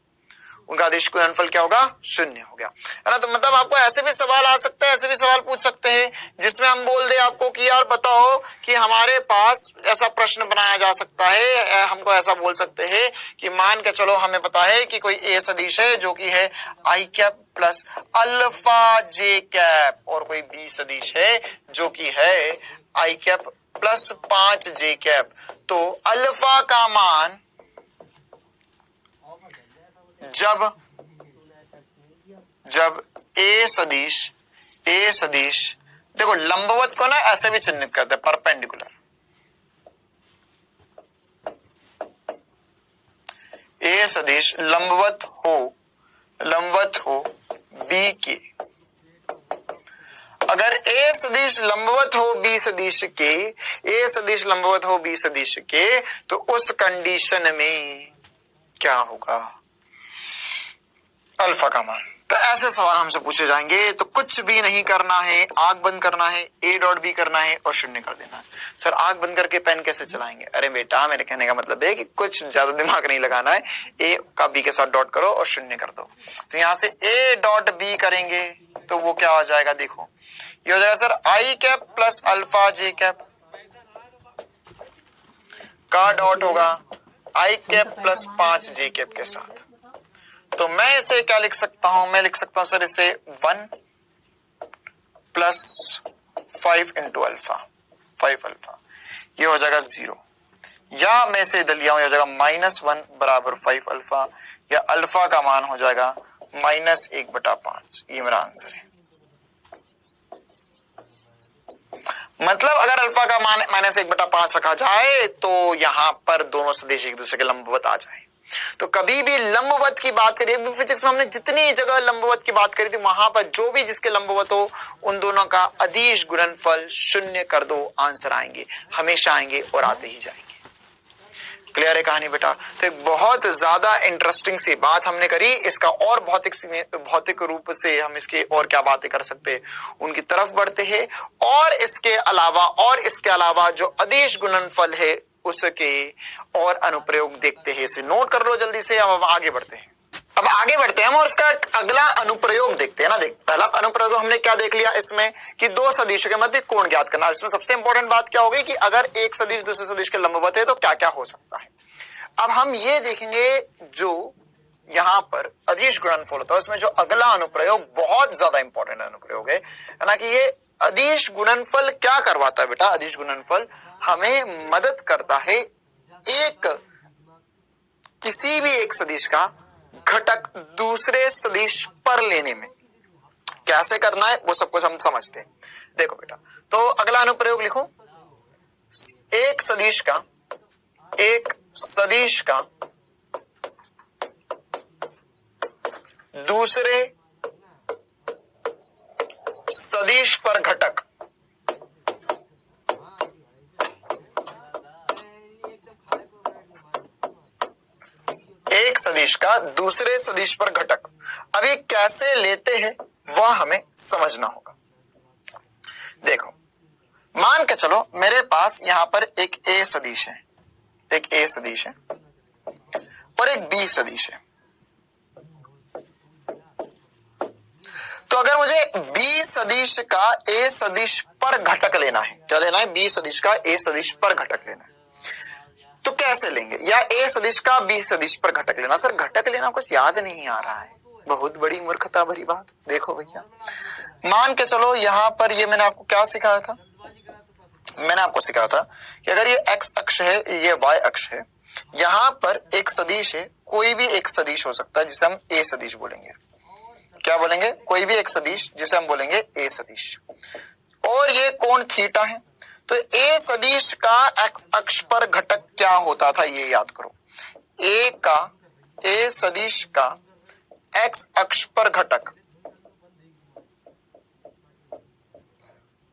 उनका अदिश गुणनफल क्या होगा? शून्य हो गया, है ना। तो मतलब आपको ऐसे भी सवाल आ सकता है, ऐसे भी सवाल पूछ सकते हैं जिसमें हम बोल दे आपको कि यार बताओ कि हमारे पास ऐसा प्रश्न बनाया जा सकता है, हमको ऐसा बोल सकते हैं कि मान के चलो हमें पता है कि कोई ए सदिश है जो कि है I cap plus alpha J cap, और कोई बी सदिश है जो कि है I cap plus 5 J cap. तो अल्फा का मान जब ए सदिश देखो लंबवत को ना ऐसे भी चिन्हित करते हैं, परपेंडिकुलर। ए सदिश लंबवत हो बी के। अगर ए सदिश लंबवत हो बी सदिश के, ए सदिश लंबवत हो बी सदिश के, तो उस कंडीशन में क्या होगा? अल्फा का मान। तो ऐसे सवाल हमसे पूछे जाएंगे, तो कुछ भी नहीं करना है, आंख बंद करना है, ए डॉट बी करना है और शून्य कर देना है। सर आंख बंद करके पेन कैसे चलाएंगे? अरे बेटा मेरे कहने का मतलब है कि कुछ ज्यादा दिमाग नहीं लगाना है, ए का बी के साथ डॉट करो और शून्य कर दो। तो यहां से ए डॉट बी करेंगे तो वो क्या हो जाएगा? देखो ये हो जाएगा sir I cap plus alpha J cap का डॉट होगा आई कैप प्लस 5 जे कैप के साथ। तो मैं इसे क्या लिख सकता हूं? मैं लिख सकता हूं सर इसे 1 प्लस 5 इंटू अल्फा, 5 अल्फा, ये हो जाएगा 0। या मैं इसे इधर लिया हूं, ये हो जाएगा -1 बराबर 5 अल्फा, या अल्फा का मान हो जाएगा -1/5। ये मेरा आंसर है। मतलब अगर अल्फा का मान -1/5 रखा जाए तो यहां पर दोनों सदिश एक दूसरे के लंबवत आ जाए। तो कभी भी लंबवत की बात करिए, फिजिक्स में हमने जितनी जगह लंबवत की बात करी थी वहां पर जो भी जिसके लंबवत हो उन दोनों का अदिश गुणनफल शून्य कर दो, आंसर आएंगे, हमेशा आएंगे और आते ही जाएंगे। क्लियर है कहानी बेटा? तो एक बहुत ज्यादा इंटरेस्टिंग सी बात हमने करी। इसका और भौतिक रूप से हम इसके और क्या बातें कर सकते हैं उनकी तरफ बढ़ते हैं, और इसके अलावा जो अदिश गुणनफल है उसके और अनुप्रयोग देखते हैं। इसे नोट कर लो जल्दी से। अब आगे बढ़ते हैं हम और इसका अगला अनुप्रयोग देखते हैं ना। देख, पहला अनुप्रयोग हमने क्या देख लिया इसमें कि दो सदिशों के मध्य कोण ज्ञात करना। इसमें सबसे इंपॉर्टेंट बात क्या होगी कि अगर एक सदिश दूसरे सदिश के लंबवत है तो क्या क्या हो सकता है। अब हम ये देखेंगे जो यहां पर अदिश गुणनफल होता है उसमें जो अगला अनुप्रयोग बहुत ज्यादा इंपॉर्टेंट अनुप्रयोग है ना, कि ये अदिश गुणनफल क्या करवाता है बेटा? अदिश गुणनफल हमें मदद करता है किसी भी एक सदिश का घटक दूसरे सदिश पर लेने में। कैसे करना है वो सब कुछ हम समझते हैं। देखो बेटा, तो अगला अनुप्रयोग लिखो। एक सदिश का दूसरे सदिश पर घटक एक सदिश का दूसरे सदिश पर घटक। अब ये कैसे लेते हैं वह हमें समझना होगा। देखो मान के चलो मेरे पास यहां पर एक ए सदिश है, और एक बी सदिश है। तो अगर मुझे बी सदिश का ए सदिश पर घटक लेना है, क्या लेना है? बी सदिश का ए सदिश पर घटक लेना है। तो कैसे लेंगे? या ए सदिश का बी सदिश पर घटक लेना। सर घटक लेना कुछ याद नहीं आ रहा है, बहुत बड़ी मूर्खता भरी बात। देखो भैया, मान के चलो यहां पर ये मैंने आपको क्या सिखाया था? मैंने आपको सिखाया था कि अगर ये एक्स अक्ष है, ये वाई अक्ष है, यहां पर एक सदिश है, कोई भी एक सदिश हो सकता है जिसे हम ए सदिश बोलेंगे। क्या बोलेंगे? कोई भी एक सदिश जिसे हम बोलेंगे ए सदिश, और ये कोण थीटा है। तो ए सदिश का एक्स अक्ष पर घटक क्या होता था ये याद करो। ए सदिश का x अक्ष पर घटक,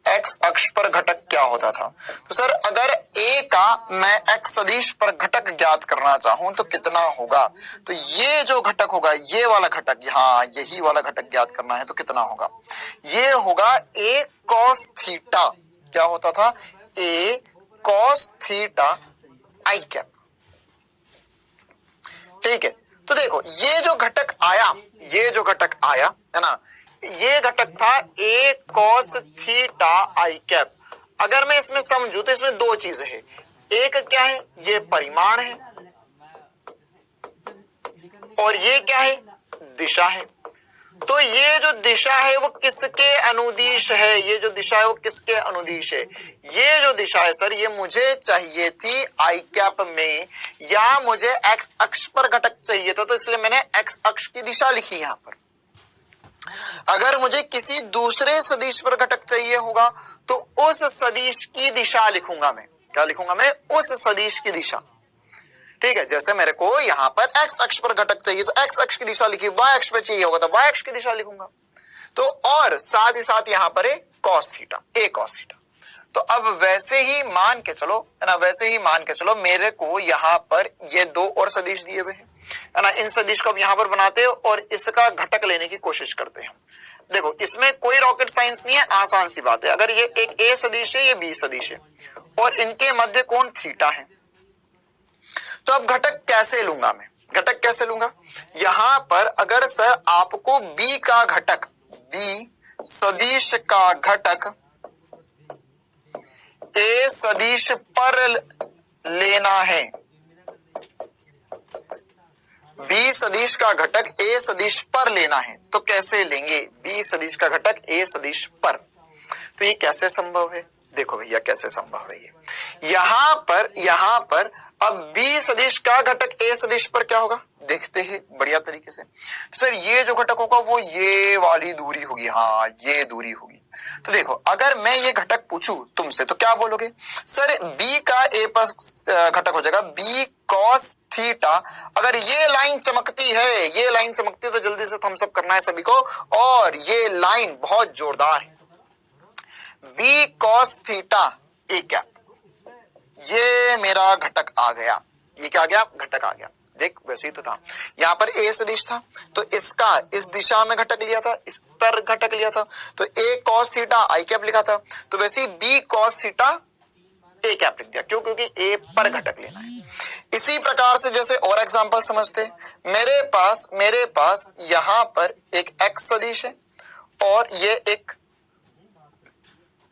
x अक्ष पर घटक क्या होता था? तो सर अगर a का मैं x सदिश पर घटक ज्ञात करना चाहूं तो कितना होगा? तो ये जो घटक होगा, ये वाला घटक, हाँ यही वाला घटक ज्ञात करना है तो कितना होगा? ये होगा a cos थीटा। क्या होता था? a cos theta I cap. ठीक है, तो देखो ये जो घटक आया, ये जो घटक आया है ना, ये घटक था a cos theta I cap. अगर मैं इसमें समझू तो इसमें दो चीजें हैं। एक क्या है? ये परिमाण है, और ये क्या है? दिशा है। तो ये जो दिशा है वो किसके अनुदिश है? ये जो दिशा है वो किसके अनुदिश है? ये जो दिशा है सर, ये मुझे चाहिए थी आई कैप में, या मुझे एक्स अक्ष पर घटक चाहिए था, तो इसलिए मैंने एक्स अक्ष की दिशा लिखी यहां पर। अगर मुझे किसी दूसरे सदिश पर घटक चाहिए होगा तो उस सदिश की दिशा लिखूंगा मैं। क्या लिखूंगा मैं? उस सदिश की दिशा। ठीक है, जैसे मेरे को यहां पर एक्स अक्ष पर घटक चाहिए तो एक्स अक्ष की दिशा लिखी, वाई अक्ष पर चाहिए होगा तो वाई अक्ष की दिशा लिखूंगा। तो और साथ ही साथ यहां पर कॉस थीटा, ए कॉस थीटा। तो अब वैसे ही मान के चलो, है ना, वैसे ही मान के चलो मेरे को यहां पर ये दो और सदिश दिए हुए हैं, है ना, इन सदिश को अब यहां पर बनाते हैं और इसका घटक लेने की कोशिश करते हैं। देखो इसमें कोई रॉकेट साइंस नहीं है, आसान सी बात है। अगर ये एक ए सदिश है, ये बी सदिश है, और इनके मध्य कोण थीटा है, तो अब घटक कैसे लूंगा मैं? घटक कैसे लूंगा? यहां पर अगर सर आपको बी का घटक, बी सदिश का घटक ए सदिश पर लेना है, बी सदिश का घटक ए सदिश पर लेना है, तो कैसे लेंगे? बी सदिश का घटक ए सदिश पर, तो ये कैसे संभव है? देखो भैया कैसे संभव है ये। यहां पर अब बी सदिश का घटक ए सदिश पर क्या होगा देखते हैं बढ़िया तरीके से। सर ये जो घटक होगा वो ये वाली दूरी होगी, हाँ ये दूरी होगी। तो देखो अगर मैं ये घटक पूछूं तुमसे तो क्या बोलोगे? सर बी का ए पर घटक हो जाएगा बी कॉस थीटा। अगर ये लाइन चमकती है, ये लाइन चमकती है तो जल्दी से थम्स अप करना है सभी को, और ये लाइन बहुत जोरदार है, B cos theta A cap, ये मेरा घटक आ गया। ये क्या आ गया? घटक आ गया। देख वैसे ही तो था, यहां पर ए सदिश था तो इसका इस दिशा में घटक लिया था, इस पर घटक लिया था, तो ए कॉस थीटा आई कैप लिखा था, तो वैसे ही B cos theta A cap लिख दिया। क्यों? क्योंकि ए पर घटक लेना है। इसी प्रकार से जैसे और एग्जांपल समझते हैं, मेरे पास यहां पर एक एक्स सदिश है और ये एक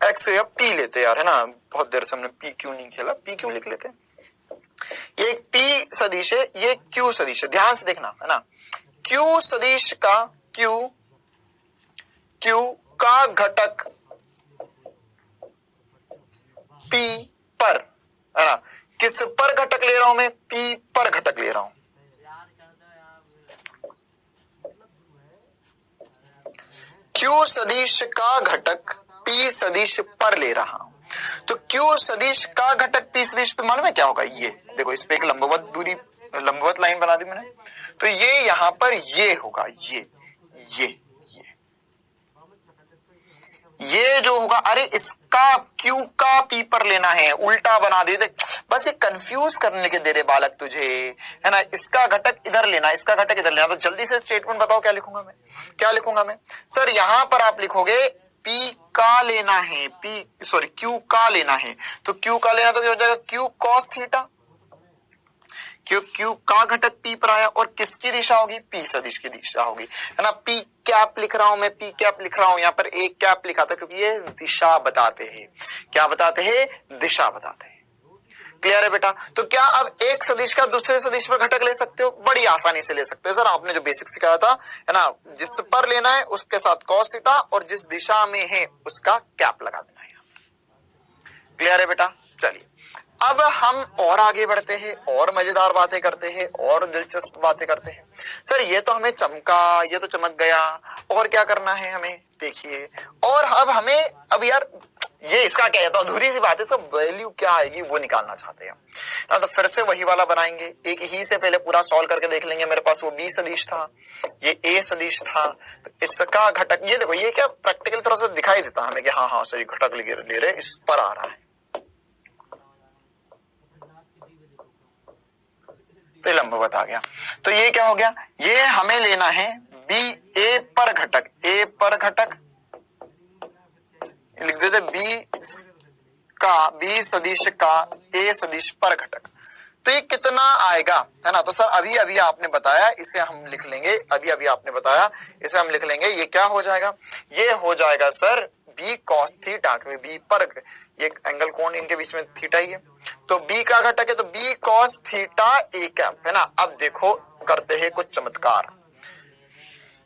एक्स या पी लेते यार, है ना, बहुत देर से हमने पी क्यू नहीं खेला, पी क्यू लिख लेते हैं। ये एक पी सदिश है, ये क्यू सदिश है, ध्यान से देखना, है ना। क्यू सदिश का क्यू का घटक पी पर, है ना, किस पर घटक ले रहा हूं मैं? पी पर घटक ले रहा हूं। क्यू सदिश का घटक पी सदिश पर ले रहा हूं, तो क्यू सदिश का घटक पी सदिश पे मालूम है क्या होगा? ये देखो इस पे एक लंबवत लाइन बना दी मैंने, तो ये यहां पर ये होगा, ये जो होगा, अरे इसका क्यू का पी पर लेना है, उल्टा बना दे। बस ये कंफ्यूज करने के दे रहे बालक तुझे, है ना। इसका घटक इधर लेना, इसका घटक इधर लेना, तो जल्दी से स्टेटमेंट बताओ क्या लिखूंगा मैं? क्या लिखूंगा मैं? सर यहां पर आप लिखोगे पी का लेना है, क्यू का लेना है, तो क्यू का लेना तो क्या हो जाएगा? Q cos theta. क्यू का घटक पी पर आया और किसकी दिशा होगी? पी सदिश की दिशा होगी, है ना। पी कैप लिख रहा हूं मैं, पी कैप लिख रहा हूं, यहां पर एक कैप लिखा था क्योंकि ये दिशा बताते हैं। क्या बताते हैं? दिशा बताते हैं। क्लियर है बेटा? तो क्या अब एक सदिश का दूसरे सदिश पर घटक ले सकते हो? बड़ी आसानी से ले सकते हो सर, आपने जो बेसिक सिखाया था, है ना, जिस पर लेना है उसके साथ कॉस थीटा और जिस दिशा में है उसका कैप लगा देना है। क्लियर है बेटा? चलिए अब हम और आगे बढ़ते हैं, और मजेदार बातें करते हैं, और दिलचस्प बातें करते हैं। सर ये तो हमें चमका, ये तो चमक गया, और क्या करना है हमें? देखिए, और अब हमें अब यार ये इसका क्या है, तो अधूरी सी बात है, इसका वैल्यू क्या आएगी वो निकालना चाहते हैं ना। तो फिर से वही वाला बनाएंगे, एक ही से पहले पूरा सॉल्व करके देख लेंगे। मेरे पास वो बी सदिश था, ये ए सदिश था, तो इसका घटक, ये देखो ये क्या प्रैक्टिकली थोड़ा सा दिखाई देता है हमें कि हाँ हाँ सही घटक ले रहे, इस पर आ रहा है, तो लंबवत आ गया। तो ये क्या हो गया, ये हमें लेना है बी ए पर घटक, ए पर घटक लिख देते बी सदिश का ए सदिश पर घटक। तो ये कितना आएगा, है ना। तो सर अभी अभी आपने बताया, इसे हम लिख लेंगे, अभी अभी आपने बताया इसे हम लिख लेंगे। ये क्या हो जाएगा, ये हो जाएगा sir b cos theta, b पर ये एंगल कोण इनके बीच में थीटा ही है, तो बी का घटक है तो B cos theta A cap, है ना। अब देखो करते हैं कुछ चमत्कार,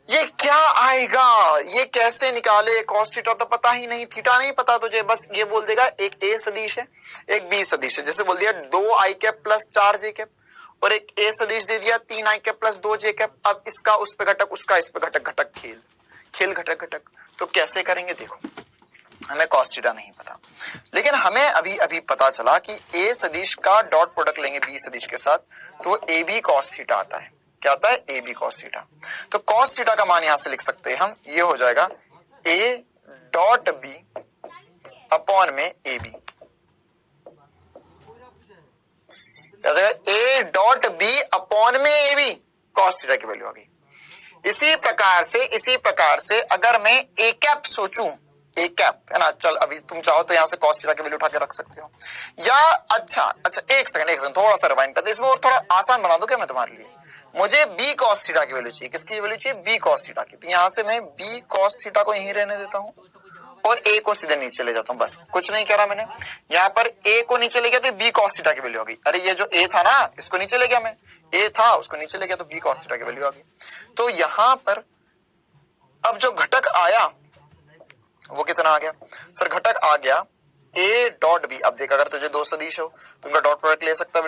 ये क्या आएगा, ये कैसे निकाले, कॉस थीटा तो पता ही नहीं, थीटा नहीं पता तुझे, बस ये बोल देगा एक ए सदिश है एक बी सदिश है, जैसे बोल दिया 2 आई कैप प्लस 4 जे कैप, और एक ए सदिश दे दिया 3 I cap plus 2 J cap. अब इसका उस पे घटक, उसका इस पे घटक, घटक खेल घटक घटक। तो कैसे करेंगे, देखो हमें कॉस थीटा नहीं पता, लेकिन हमें अभी अभी पता चला कि ए सदिश का डॉट प्रोडक्ट लेंगे बी सदिश के साथ, तो ए बी कॉस थीटा आता है। क्या आता है, ए बी कॉस थीटा। तो कॉस थीटा का मान यहां से लिख सकते हैं हम, ये हो जाएगा ए डॉट बी अपॉन में a b, a dot b upon में ए बी, कॉस थीटा की वैल्यू आ गई। इसी प्रकार से अगर मैं ए कैप सोचूं, ए कैप है ना, चल अभी तुम चाहो तो यहां से कॉस थीटा की वैल्यू उठा के रख सकते हो, या अच्छा एक सेकंड थोड़ा सा रिवाइंड करते, इसमें और थोड़ा आसान बना दूं क्या मैं तुम्हारे लिए। मुझे बी कॉस थीटा की वैल्यू चाहिए, किसकी वैल्यू चाहिए, बी कॉस थीटा की। तो यहां से मैं बी कॉस थीटा को यहीं रहने देता हूं और ए को सीधे नीचे ले जाता हूं, बस कुछ नहीं करा मैंने। यहाँ पर ए को नीचे ले गया तो बी कॉस थीटा की वैल्यू आ गई। अरे ये जो ए था ना, इसको नीचे ले गया मैं, ए था उसको नीचे ले गया तो बी कॉस थीटा की वैल्यू आ गई। तो यहां पर अब जो घटक आया वो कितना आ गया, सर घटक आ गया ए डॉट बी। अब देख अगर तुझे दो सदिश हो तो उनका डॉट प्रोडक्ट ले सकता है,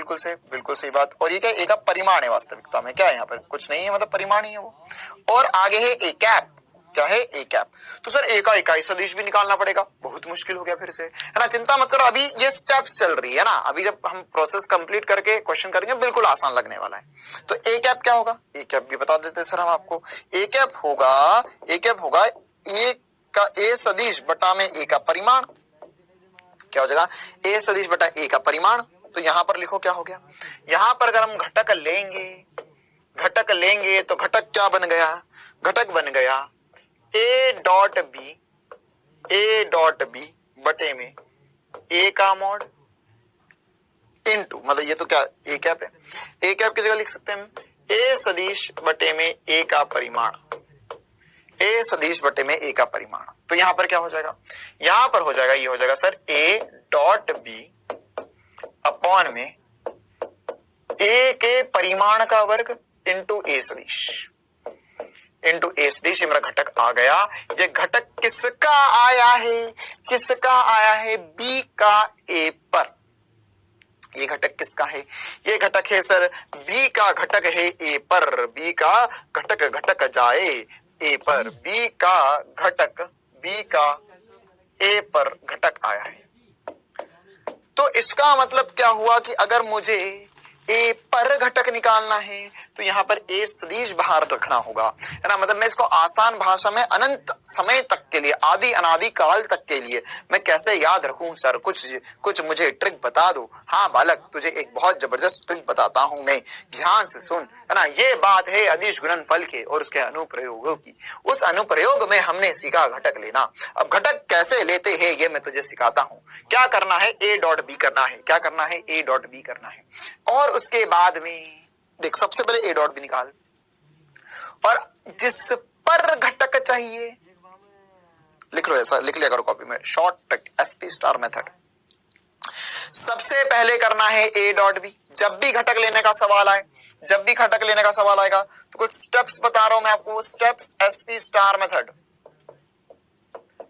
बिल्कुल सही बात। और ये क्या, ए का परिमाण है, वास्तविकता में क्या है, यहाँ पर कुछ नहीं है, मतलब परिमाण ही है वो। और आगे है ए कैप, क्या है, ए कैप। तो सर ए का इकाई सदिश भी निकालना पड़ेगा, बहुत मुश्किल हो गया फिर से, है ना। चिंता मत करो, अभी ये स्टेप्स चल रही है ना, अभी जब हम प्रोसेस कंप्लीट करके क्वेश्चन करेंगे बिल्कुल आसान लगने वाला है। तो ए कैप क्या होगा, ए कैप भी बता देते सर हम आपको। ए कैप होगा ए का ए सदिश बटा में ए का परिमाण, क्या हो जाएगा, ए सदिश बटा ए का परिमाण। तो यहां पर लिखो क्या हो गया, यहां पर अगर हम घटक लेंगे तो घटक क्या बन गया, घटक बन गया ए डॉट बी बटे में ए का मॉड इनटू, मतलब ये तो क्या ए कैप है, ए कैप की जगह लिख सकते हैं हम ए सदिश बटे में ए का परिमाण, ए सदिश बटे में ए का परिमाण। तो यहां पर क्या हो जाएगा, यहां पर हो जाएगा, ये हो जाएगा सर ए डॉट बी अपॉन में ए के परिमाण का वर्ग इंटू ए सदिश, इंटू ए सदिश। ये मेरा घटक आ गया। ये घटक किसका आया है, बी का ए पर। ये घटक किसका है, ये घटक है सर बी का घटक है ए पर, बी का घटक जाए ए पर, बी का ए पर घटक आया है। तो इसका मतलब क्या हुआ कि अगर मुझे ए पर घटक निकालना है तो यहां पर ए सदिश बाहर रखना होगा, है ना। मतलब मैं इसको आसान भाषा में अनंत समय तक के लिए, आदि अनादि काल तक के लिए मैं कैसे याद रखूं सर, कुछ मुझे ट्रिक बता दो। हाँ बालक, तुझे एक बहुत जबरदस्त ट्रिक बताता हूं मैं, ध्यान से सुन, है ना। ये बात है अदिश गुणनफल के और उसके अनुप्रयोगों की। उस अनुप्रयोग में हमने सीखा घटक लेना। अब घटक कैसे लेते हैं ये मैं तुझे सिखाता हूं। क्या करना है, ए डॉट बी करना है, क्या करना है, ए डॉट बी करना है। और उसके बाद में देख, सबसे पहले ए डॉट बी निकाल, और जिस पर घटक चाहिए लिख लो, ऐसा लिख लिया करो कॉपी में, short trick SP star method. सबसे पहले करना है ए डॉट बी। जब भी घटक लेने का सवाल आएगा तो कुछ स्टेप्स बता रहा हूं मैं आपको, स्टेप्स एसपी स्टार मेथड,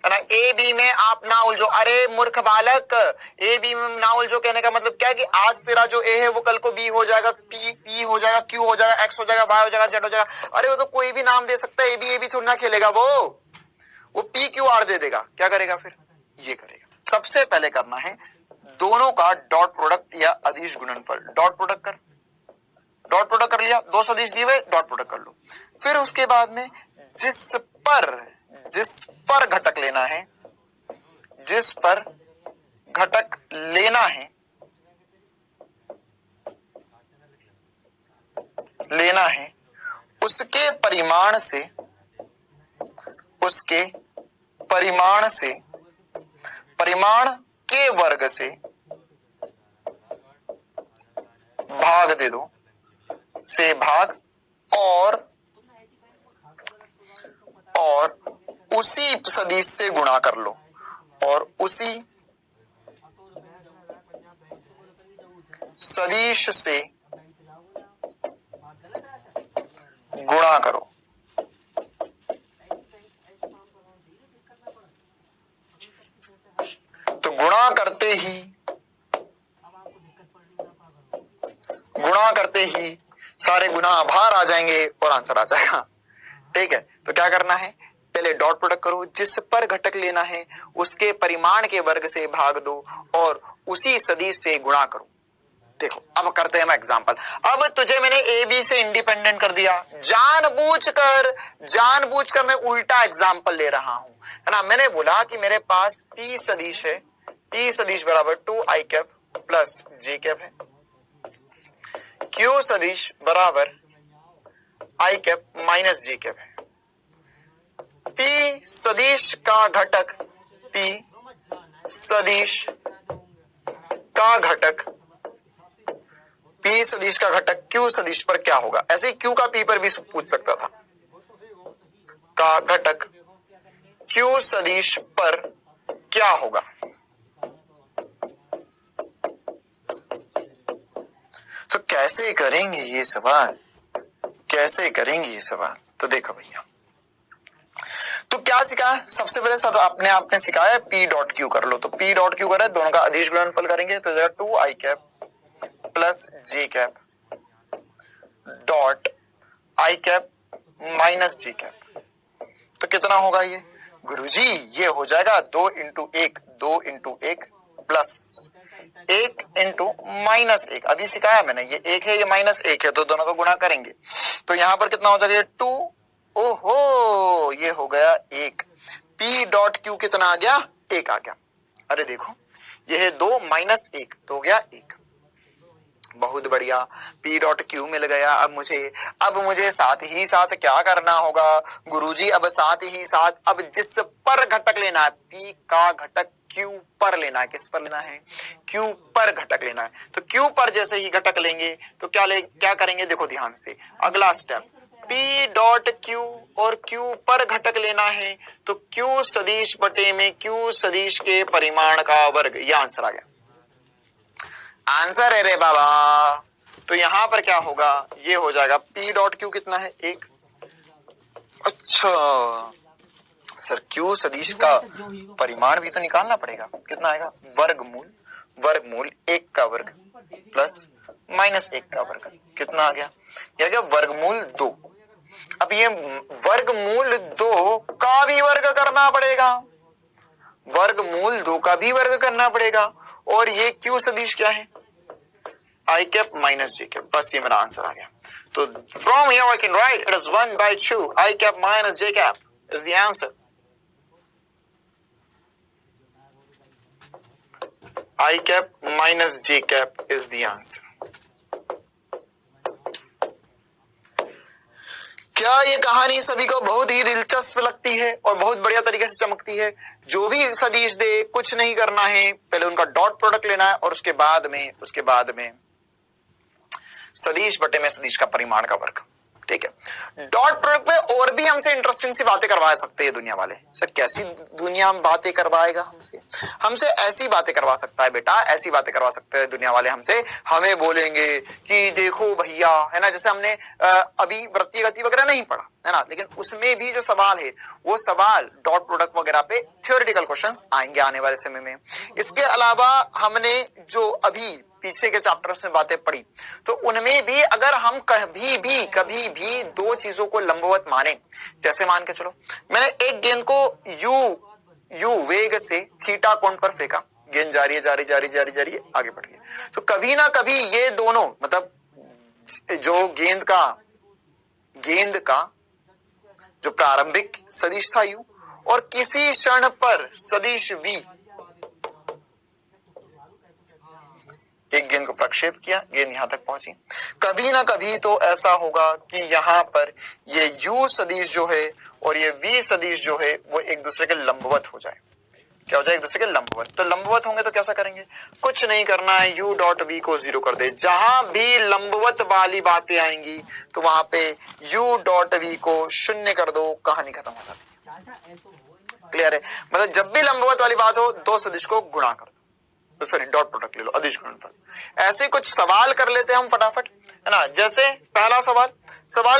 है ना। ए बी में आप ना उलझो। अरे मूर्ख बालक, ए बी में ना उलझो कहने का मतलब क्या है कि आज तेरा जो ए है वो कल को बी हो जाएगा, पी हो जाएगा, क्यू हो जाएगा, एक्स हो जाएगा, वाई हो जाएगा, जेड हो जाएगा। अरे वो तो कोई भी नाम दे सकता है, ए बी थोड़ी ना खेलेगा वो पी क्यू आर दे देगा। क्या करेगा फिर, ये करेगा। सबसे पहले करना है दोनों का डॉट प्रोडक्ट या अदिश गुणनफल। डॉट प्रोडक्ट कर लिया, दो सदिश दिए हुए, डॉट प्रोडक्ट कर लो। फिर उसके बाद में जिस पर घटक लेना है, जिस पर घटक लेना है उसके परिमाण के वर्ग से भाग दे दो, से भाग और उसी सदिश से गुणा कर लो, और उसी सदिश से गुणा करो। तो गुणा करते ही सारे गुना बाहर आ जाएंगे और आंसर आ जाएगा। ठीक है, तो क्या करना है, पहले डॉट प्रोडक्ट करो, जिस पर घटक लेना है उसके परिमाण के वर्ग से भाग दो और उसी सदिश से गुणा करो। देखो अब करते हैं हम एग्जांपल। अब तुझे मैंने ए बी से इंडिपेंडेंट कर दिया, जानबूझकर मैं उल्टा एग्जांपल ले रहा हूं, है ना। मैंने बोला कि मेरे पास पी सदिश है, पी सदिश बराबर 2i कैप प्लस जे कैप है, क्यू सदिश बराबर आई कैप माइनस जे कैप है। पी सदिश का घटक क्यू सदिश पर क्या होगा। ऐसे क्यू का पी पर भी पूछ सकता था, का घटक क्यू सदिश पर क्या होगा। तो कैसे करेंगे ये सवाल, तो देखो भैया, तो क्या सीखा, सबसे पहले सब आपने सिखाया पी डॉट क्यू कर लो। तो पी डॉट क्यू करें, दोनों का अदिश गुणनफल करेंगे, तो 2i cap plus J cap dot I cap minus J cap. तो कितना होगा ये गुरुजी, ये हो जाएगा 2 इंटू 1 प्लस 1 इंटू माइनस 1। अभी सिखाया मैंने, ये 1 है ये माइनस 1 है, तो दोनों को गुणा करेंगे। तो यहां पर कितना हो जाएगा 2, ओहो ये हो गया 1। पी डॉट क्यू कितना आ गया, 1 आ गया। अरे देखो ये है 2 माइनस 1 तो हो गया 1। बहुत बढ़िया, P डॉट क्यू मिल गया। अब मुझे साथ ही साथ क्या करना होगा गुरुजी, अब साथ ही साथ अब जिस पर घटक लेना है, P का घटक Q पर लेना है। किस पर लेना है, Q पर घटक लेना है। तो Q पर जैसे ही घटक लेंगे तो क्या करेंगे, देखो ध्यान से अगला स्टेप, P डॉट क्यू और Q पर घटक लेना है, तो Q सदिश बटे में Q सदिश के परिमाण का वर्ग, यह आंसर आ गया। आंसर है रे बाबा। तो यहां पर क्या होगा, ये हो जाएगा P डॉट क्यू कितना है 1। अच्छा सर, क्यू सदिश का परिमाण भी तो निकालना पड़ेगा, कितना आएगा, वर्गमूल 1 का वर्ग प्लस माइनस 1 का वर्ग, कितना आ गया, यह गया वर्गमूल 2। अब ये वर्गमूल 2 का भी वर्ग करना पड़ेगा, वर्गमूल 2 का भी वर्ग करना पड़ेगा। और ये क्यू सदिश क्या है, I cap minus J cap. बस ये मेरा आंसर आ गया। तो from here I can write it is 1/2 I cap minus J cap is the answer. I cap minus J cap is the answer. क्या ये कहानी सभी को बहुत ही दिलचस्प लगती है और बहुत बढ़िया तरीके से चमकती है। जो भी सदिश दे कुछ नहीं करना है, पहले उनका डॉट प्रोडक्ट लेना है और उसके बाद में सदिश बटे में सदिश का परिमाण का वर्ग। ठीक है, डॉट प्रोडक्ट में और भी हमसे इंटरेस्टिंग सी बातें करवा सकते हैं दुनिया वाले। सर कैसी दुनिया में बातें करवाएगा हमसे ऐसी बातें करवा सकता है बेटा, ऐसी बातें करवा सकते हैं दुनिया वाले हमसे। हमें बोलेंगे कि देखो भैया, है ना, जैसे हमने अभी वृत्तीय गति वगैरह नहीं पढ़ा है ना, लेकिन उसमें भी जो सवाल है वो सवाल डॉट प्रोडक्ट वगैरह पे थ्योरेटिकल क्वेश्चंस आएंगे आने वाले समय में। इसके अलावा हमने जो अभी पीछे के चैप्टर्स में बातें पढ़ी, तो उनमें भी अगर हम कभी भी दो चीजों को लंबवत माने, जैसे मान के चलो मैंने एक गेंद को यू यू वेग से थीटा कोण पर फेंका, गेंद जा रही है, जा रही है, आगे बढ़ गई। तो कभी ना कभी ये दोनों मतलब जो गेंद का जो प्रारंभिक सदिश था u और किसी क्षण पर सदिश v, एक गेंद को प्रक्षेप किया, गेंद यहां तक पहुंची, कभी ना कभी तो ऐसा होगा कि यहां पर ये u सदिश जो है और ये v सदिश जो है वो एक दूसरे के लंबवत हो जाए। क्या हो जाए? एक दूसरे के लंबवत। तो लंबवत होंगे तो कैसा करेंगे? कुछ नहीं करना है, u डॉट v को 0 कर दे। जहां भी लंबवत वाली बातें आएंगी तो वहां पे u डॉट v को 0 कर दो, कहानी खत्म हो जाती है। क्लियर है? मतलब जब भी लंबवत वाली बात हो, दो सदिश को गुणा कर दो, सॉरी डॉट प्रोडक्ट ले लो, अदिश गुणनफल। ऐसे कुछ सवाल कर लेते हैं हम फटाफट, है ना। जैसे पहला सवाल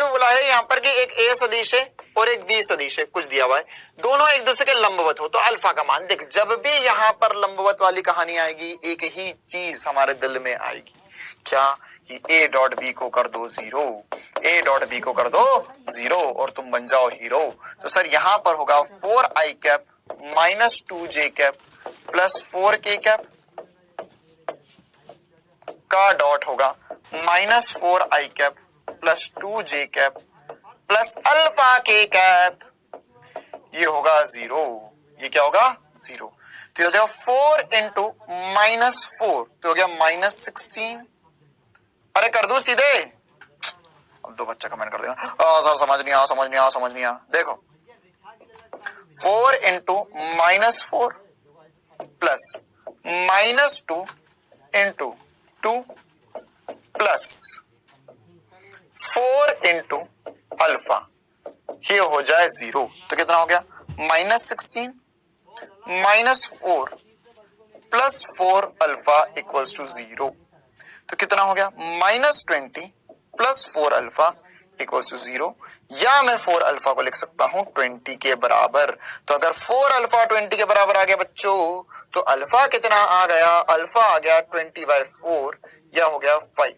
में बोला है यहाँ पर कि एक a सदिश है और एक b सदिश है, कुछ दिया हुआ है, दोनों एक दूसरे के लंबवत हो तो अल्फा का मान देख। जब भी यहाँ पर लंबवत वाली कहानी आएगी एक ही चीज हमारे दिल में आएगी, क्या? कि a डॉट b को कर दो 0, a डॉट b को कर दो 0 और तुम बन जाओ हीरो। तो सर यहाँ पर होगा 4i cap minus 2j cap plus 4k cap का डॉट होगा minus 4i cap plus 2j cap plus alpha के कैप, ये होगा 0। ये क्या होगा? 0। तो हो जाएगा 4 इंटू माइनस 4 तो हो गया माइनस 16। अरे कर दूं सीधे? अब दो बच्चा कमेंट कर देगा सर समझ नहीं आ। देखो 4 into minus 4 plus minus 2 into 2 plus 4 into alpha, ये हो जाए 0। तो कितना हो गया? Minus 16 minus 4 plus 4 alpha equals to 0। तो कितना हो गया? Minus 20 plus 4 alpha equals to 0। या मैं 4 अल्फा को लिख सकता हूं 20 के बराबर। तो अगर 4 अल्फा 20 के बराबर आ गया बच्चों, तो अल्फा कितना आ गया? अल्फा आ गया 20/4 या हो गया 5।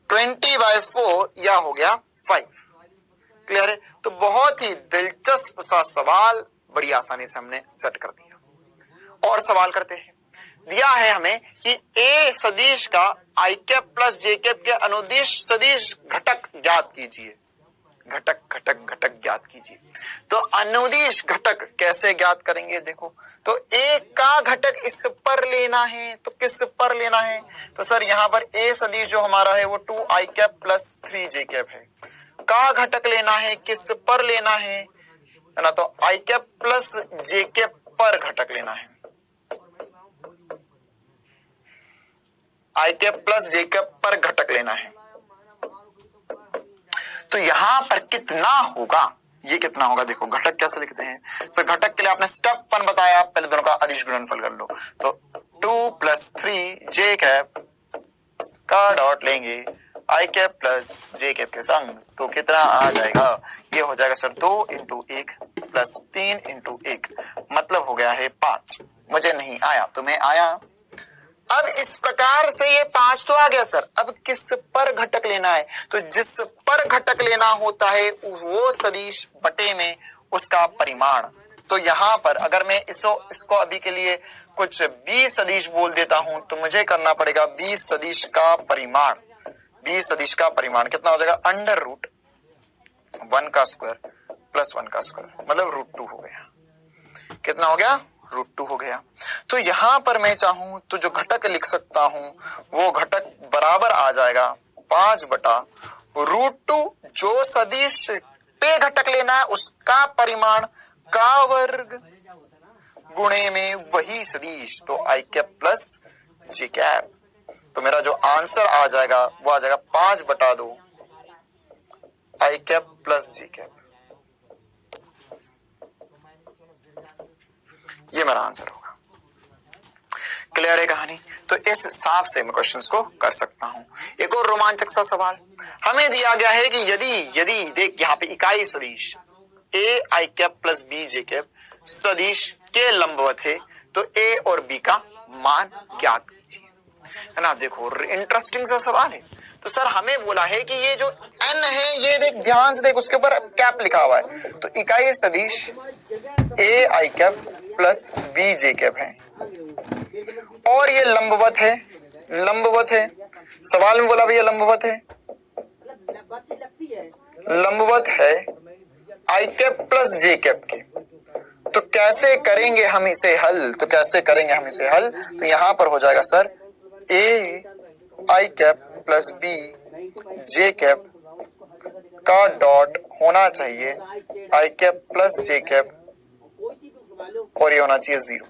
20/4 या हो गया 5। क्लियर है? तो बहुत ही दिलचस्प सा सवाल बड़ी आसानी से हमने सेट कर दिया। और सवाल करते हैं, दिया है हमें कि a सदिश का i cap plus j cap के अनुदिश सदिश घटक ज्ञात कीजिए। घटक ज्ञात कीजिए। तो अनुदिश घटक कैसे ज्ञात करेंगे? देखो, तो a का घटक इस पर लेना है, तो किस पर लेना है? तो सर यहाँ पर a सदिश जो हमारा है वो 2i cap plus 3j cap है। का घटक लेना है, किस पर लेना है ना? तो i cap plus j cap पर घटक लेना है। i cap plus j cap पर घटक लेना है। तो यहां पर कितना होगा? ये कितना होगा? देखो घटक कैसे लिखते हैं। सर घटक के लिए आपने स्टेप 1 बताया, पहले दोनों का अदिश गुणनफल कर लो। तो 2 प्लस 3j कैप का डॉट लेंगे i cap plus j cap के संग, तो कितना आ जाएगा? ये हो जाएगा सर 2 इंटू 1 प्लस 3 इंटू 1, मतलब हो गया है 5। मुझे नहीं आया, तुम्हें आया? अब इस प्रकार से ये 5 तो आ गया सर। अब किस पर घटक लेना है? तो जिस पर घटक लेना होता है वो सदिश बटे में उसका परिमाण। तो यहां पर अगर मैं इसको अभी के लिए कुछ 20 सदिश बोल देता हूं तो मुझे करना पड़ेगा 20 सदिश का परिमाण। 20 सदिश का परिमाण कितना हो जाएगा? अंडर रूट 1 का स्क्वायर प्लस 1 का स्क्वायर, मतलब √2 हो गया। कितना हो गया? √2 हो गया। तो यहां पर मैं चाहूं तो जो घटक लिख सकता हूं वो घटक बराबर आ जाएगा 5 बटा √2, जो सदिश पे घटक लेना है उसका परिमाण का वर्ग गुणे में वही सदिश, तो i cap plus j cap. तो मेरा जो आंसर आ जाएगा वो आ जाएगा 5 बटा 2 i cap plus j cap. ये मेरा आंसर होगा। क्लियर है कहानी? तो इस हिसाब से मैं क्वेश्चंस को कर सकता हूं। एक और रोमांचक सा सवाल हमें दिया गया है कि यदि देख यहाँ पे इकाई सदिश a i cap plus b j cap सदिश के लंबवत है तो a और b का मान ज्ञात कीजिए, है ना। देखो इंटरेस्टिंग सा सवाल है। तो सर हमें बोला है कि ये जो n है ये देख ध्यान से देख, उसके ऊपर कैप लिखा हुआ है, तो इकाई सदिश a i cap plus b j cap है और ये लंबवत है, लंबवत है, सवाल में बोला भैया लंबवत है, लंबवत है i cap plus j cap के। तो कैसे करेंगे हम इसे हल, तो कैसे करेंगे हम इसे हल, तो यहां पर हो जाएगा sir a i cap plus b j cap का डॉट होना चाहिए i cap plus j cap और ये होना चाहिए 0।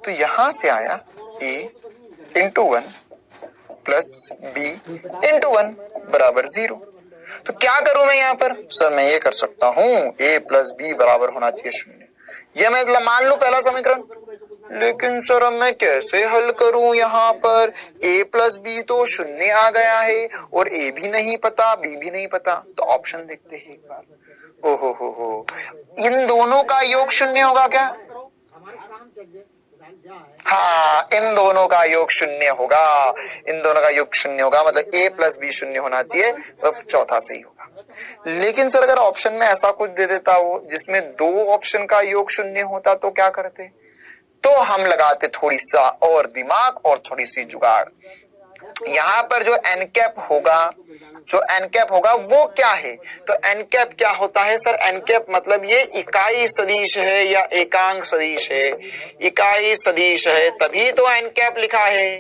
तो यहां से आया a into 1 plus b into 1 बराबर 0। तो क्या करूं मैं यहां पर, सर मैं ये कर सकता हूं a प्लस b बराबर होना चाहिए 0, ये मैं मान लू पहला समीकरण। लेकिन सर अब मैं कैसे हल करूं, यहाँ पर a प्लस बी तो 0 आ गया है और a भी नहीं पता b भी नहीं पता, तो ऑप्शन देखते हैं एक बार। ओहो हो, इन दोनों का योग 0 होगा क्या? हाँ, इन दोनों का योग 0 होगा, इन दोनों का योग 0 होगा, मतलब a प्लस बी 0 होना चाहिए, तो चौथा सही होगा। लेकिन सर अगर ऑप्शन में ऐसा कुछ दे देता हो जिसमें 2 ऑप्शन का योग 0 होता तो क्या करते, तो हम लगाते थोड़ी सा और दिमाग और थोड़ी सी जुगाड़। यहां पर जो एन कैप होगा, जो एन कैप होगा वो क्या है, तो एन कैप क्या होता है सर, एन कैप मतलब ये इकाई सदिश है या एकांक सदिश है, इकाई सदिश है तभी तो एन कैप लिखा है,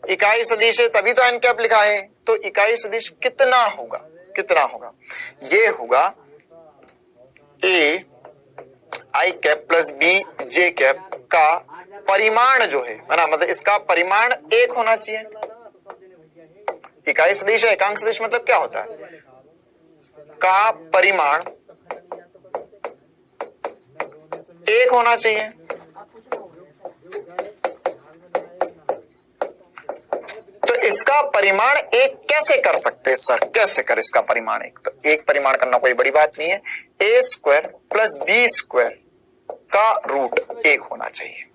इकाई सदिश है तभी तो एन कैप लिखा है। तो इकाई सदिश कितना होगा, कितना होगा, ये होगा a i cap plus b j cap का परिमाण जो है ना, मतलब इसका परिमाण 1 होना चाहिए। इकाई सदिश है, एकांक सदिश मतलब क्या होता है, का परिमाण 1 होना चाहिए। तो इसका परिमाण 1 कैसे कर सकते हैं सर, कैसे कर इसका परिमाण 1, तो 1 परिमाण करना कोई बड़ी बात नहीं है, a square plus b square का रूट 1 होना चाहिए,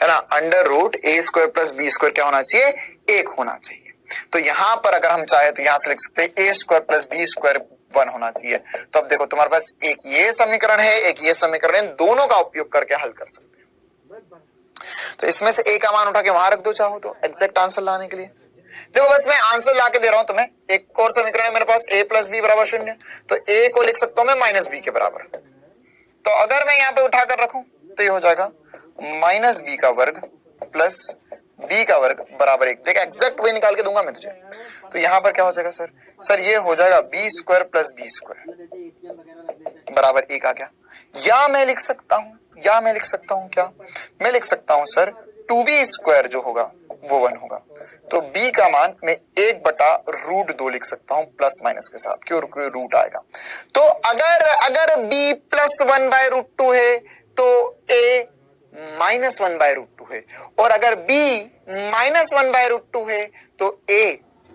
है ना, under root a square plus b square क्या होना चाहिए, 1 होना चाहिए। तो यहां पर अगर हम चाहे तो यहां से लिख सकते हैं a square plus b square 1 होना चाहिए। तो अब देखो तुम्हारे पास एक ये समीकरण है, एक ये समीकरण है, दोनों का उपयोग करके हल कर सकते हैं। तो इसमें से a का मान उठा के वहां रख दो चाहो तो, एग्जैक्ट आंसर लाने के लिए। देखो बस मैं आंसर ला के दे रहा हूं तुम्हें, एक और समीकरण है मेरे पास a प्लस बी बराबर 0, तो a को लिख सकता हूं मैं माइनस बी के बराबर। तो अगर मैं यहाँ पे उठाकर रखूं तो ये हो जाएगा माइनस बी का वर्ग प्लस बी का वर्ग बराबर 1। देख एग्जैक्ट वही निकाल के दूंगा मैं तुझे। तो यहाँ पर क्या हो जाएगा सर, सर ये हो जाएगा B square plus B square बराबर 1 आ गया। या मैं लिख सकता हूं, या मैं लिख सकता हूं क्या, मैं लिख सकता हूं सर 2b स्क्वायर जो होगा वो 1 होगा। तो b का मान मैं 1 बटा रूट 2 लिख सकता हूं प्लस माइनस के साथ, क्यों रूट आएगा। तो अगर b प्लस 1 बाय रूट 2 है तो a माइनस 1 बाय रूट 2 है, और अगर b माइनस 1 बाय रूट 2 है तो a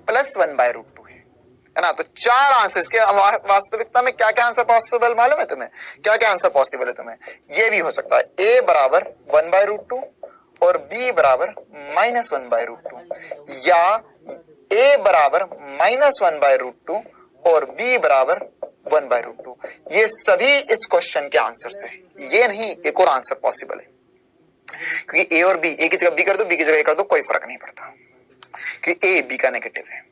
प्लस 1 बाय रूट 2 है ना। तो 4 आंसर इसके। वास्तविकता में क्या क्या आंसर पॉसिबल मालूम है तुम्हें, क्या क्या आंसर पॉसिबल है तुम्हें, ये भी हो सकता है a बराबर 1 बाय रूट 2 और b बराबर माइनस 1 बाय रूट 2, या a बराबर माइनस 1 बाय रूट 2 और b बराबर 1 बाय रूट 2। ये सभी इस क्वेश्चन के आंसर है, ये नहीं एक और आंसर पॉसिबल है, क्योंकि a और b, a की जगह b कर दो, b की जगह a कर दो, कोई फर्क नहीं पड़ता, क्योंकि a b का नेगेटिव है।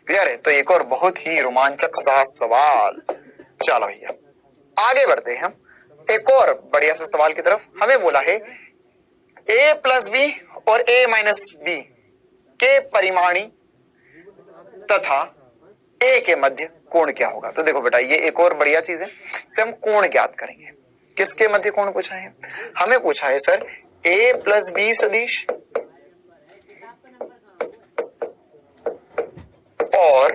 क्लियर है। तो एक और बहुत ही रोमांचक सा सवाल। चलो भैया आगे बढ़ते हैं हम एक और बढ़िया से सवाल की तरफ। हमें बोला है a प्लस बी और a माइनस बी के परिमाणी तथा a के मध्य कोण क्या होगा। तो देखो बेटा ये एक और बढ़िया चीज है, इससे हम कोण ज्ञात करेंगे। किसके मध्य कोण पूछा है, हमें पूछा है सर a प्लस बी सदिश और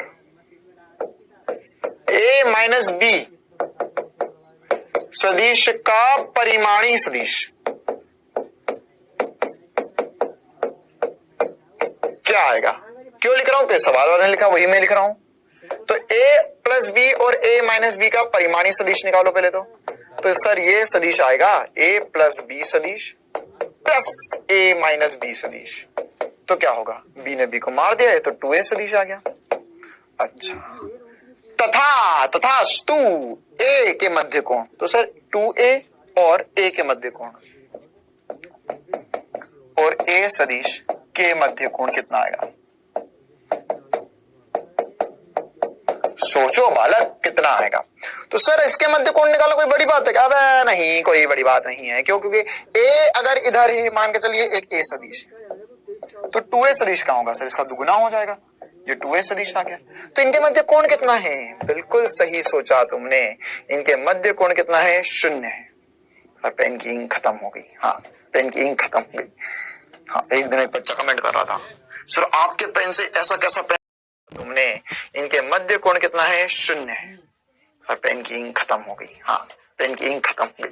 a माइनस बी सदिश का परिमाणी सदिश क्या आएगा। क्यों लिख रहा हूं, कि सवाल वाले ने लिखा वही मैं लिख रहा हूं। तो a प्लस बी और a माइनस बी का परिमाणी सदिश निकालो पहले। तो सर ये सदिश आएगा a प्लस बी सदिश प्लस a माइनस बी सदिश। तो क्या होगा, बी ने बी को मार दिया, ये तो 2a सदिश आ गया। अच्छा, तथा तथास्तु ए के मध्य कोण, तो सर 2a और a के मध्य कोण और a सदिश के मध्य कोण कितना आएगा, सोचो बालक कितना आएगा। तो सर इसके मध्य कोण निकालो, कोई बड़ी बात है क्या? अब नहीं, कोई बड़ी बात नहीं है। क्यों? क्योंकि a अगर इधर है, मान के चलिए एक a सदिश, तो 2a सदिश कहां होगा सर, इसका दुगुना हो जाएगा, ये 2a सदिश आ गया। तो इनके मध्य कोण कितना है? बिल्कुल सही सोचा तुमने, इनके मध्य कोण कितना है? 0 है। सर पेन की इंक खत्म हो गई। हाँ, पेन की इंक खत्म हो गई। हाँ, एक दिन एक बच्चा कमेंट कर रहा था, सर आपके पेन से ऐसा कैसा पेन, तुमने इनके मध्य कोण कितना है? 0 है। सर पेन की इंक खत्म हो गई। हाँ, पेन की इंक खत्म हो गई।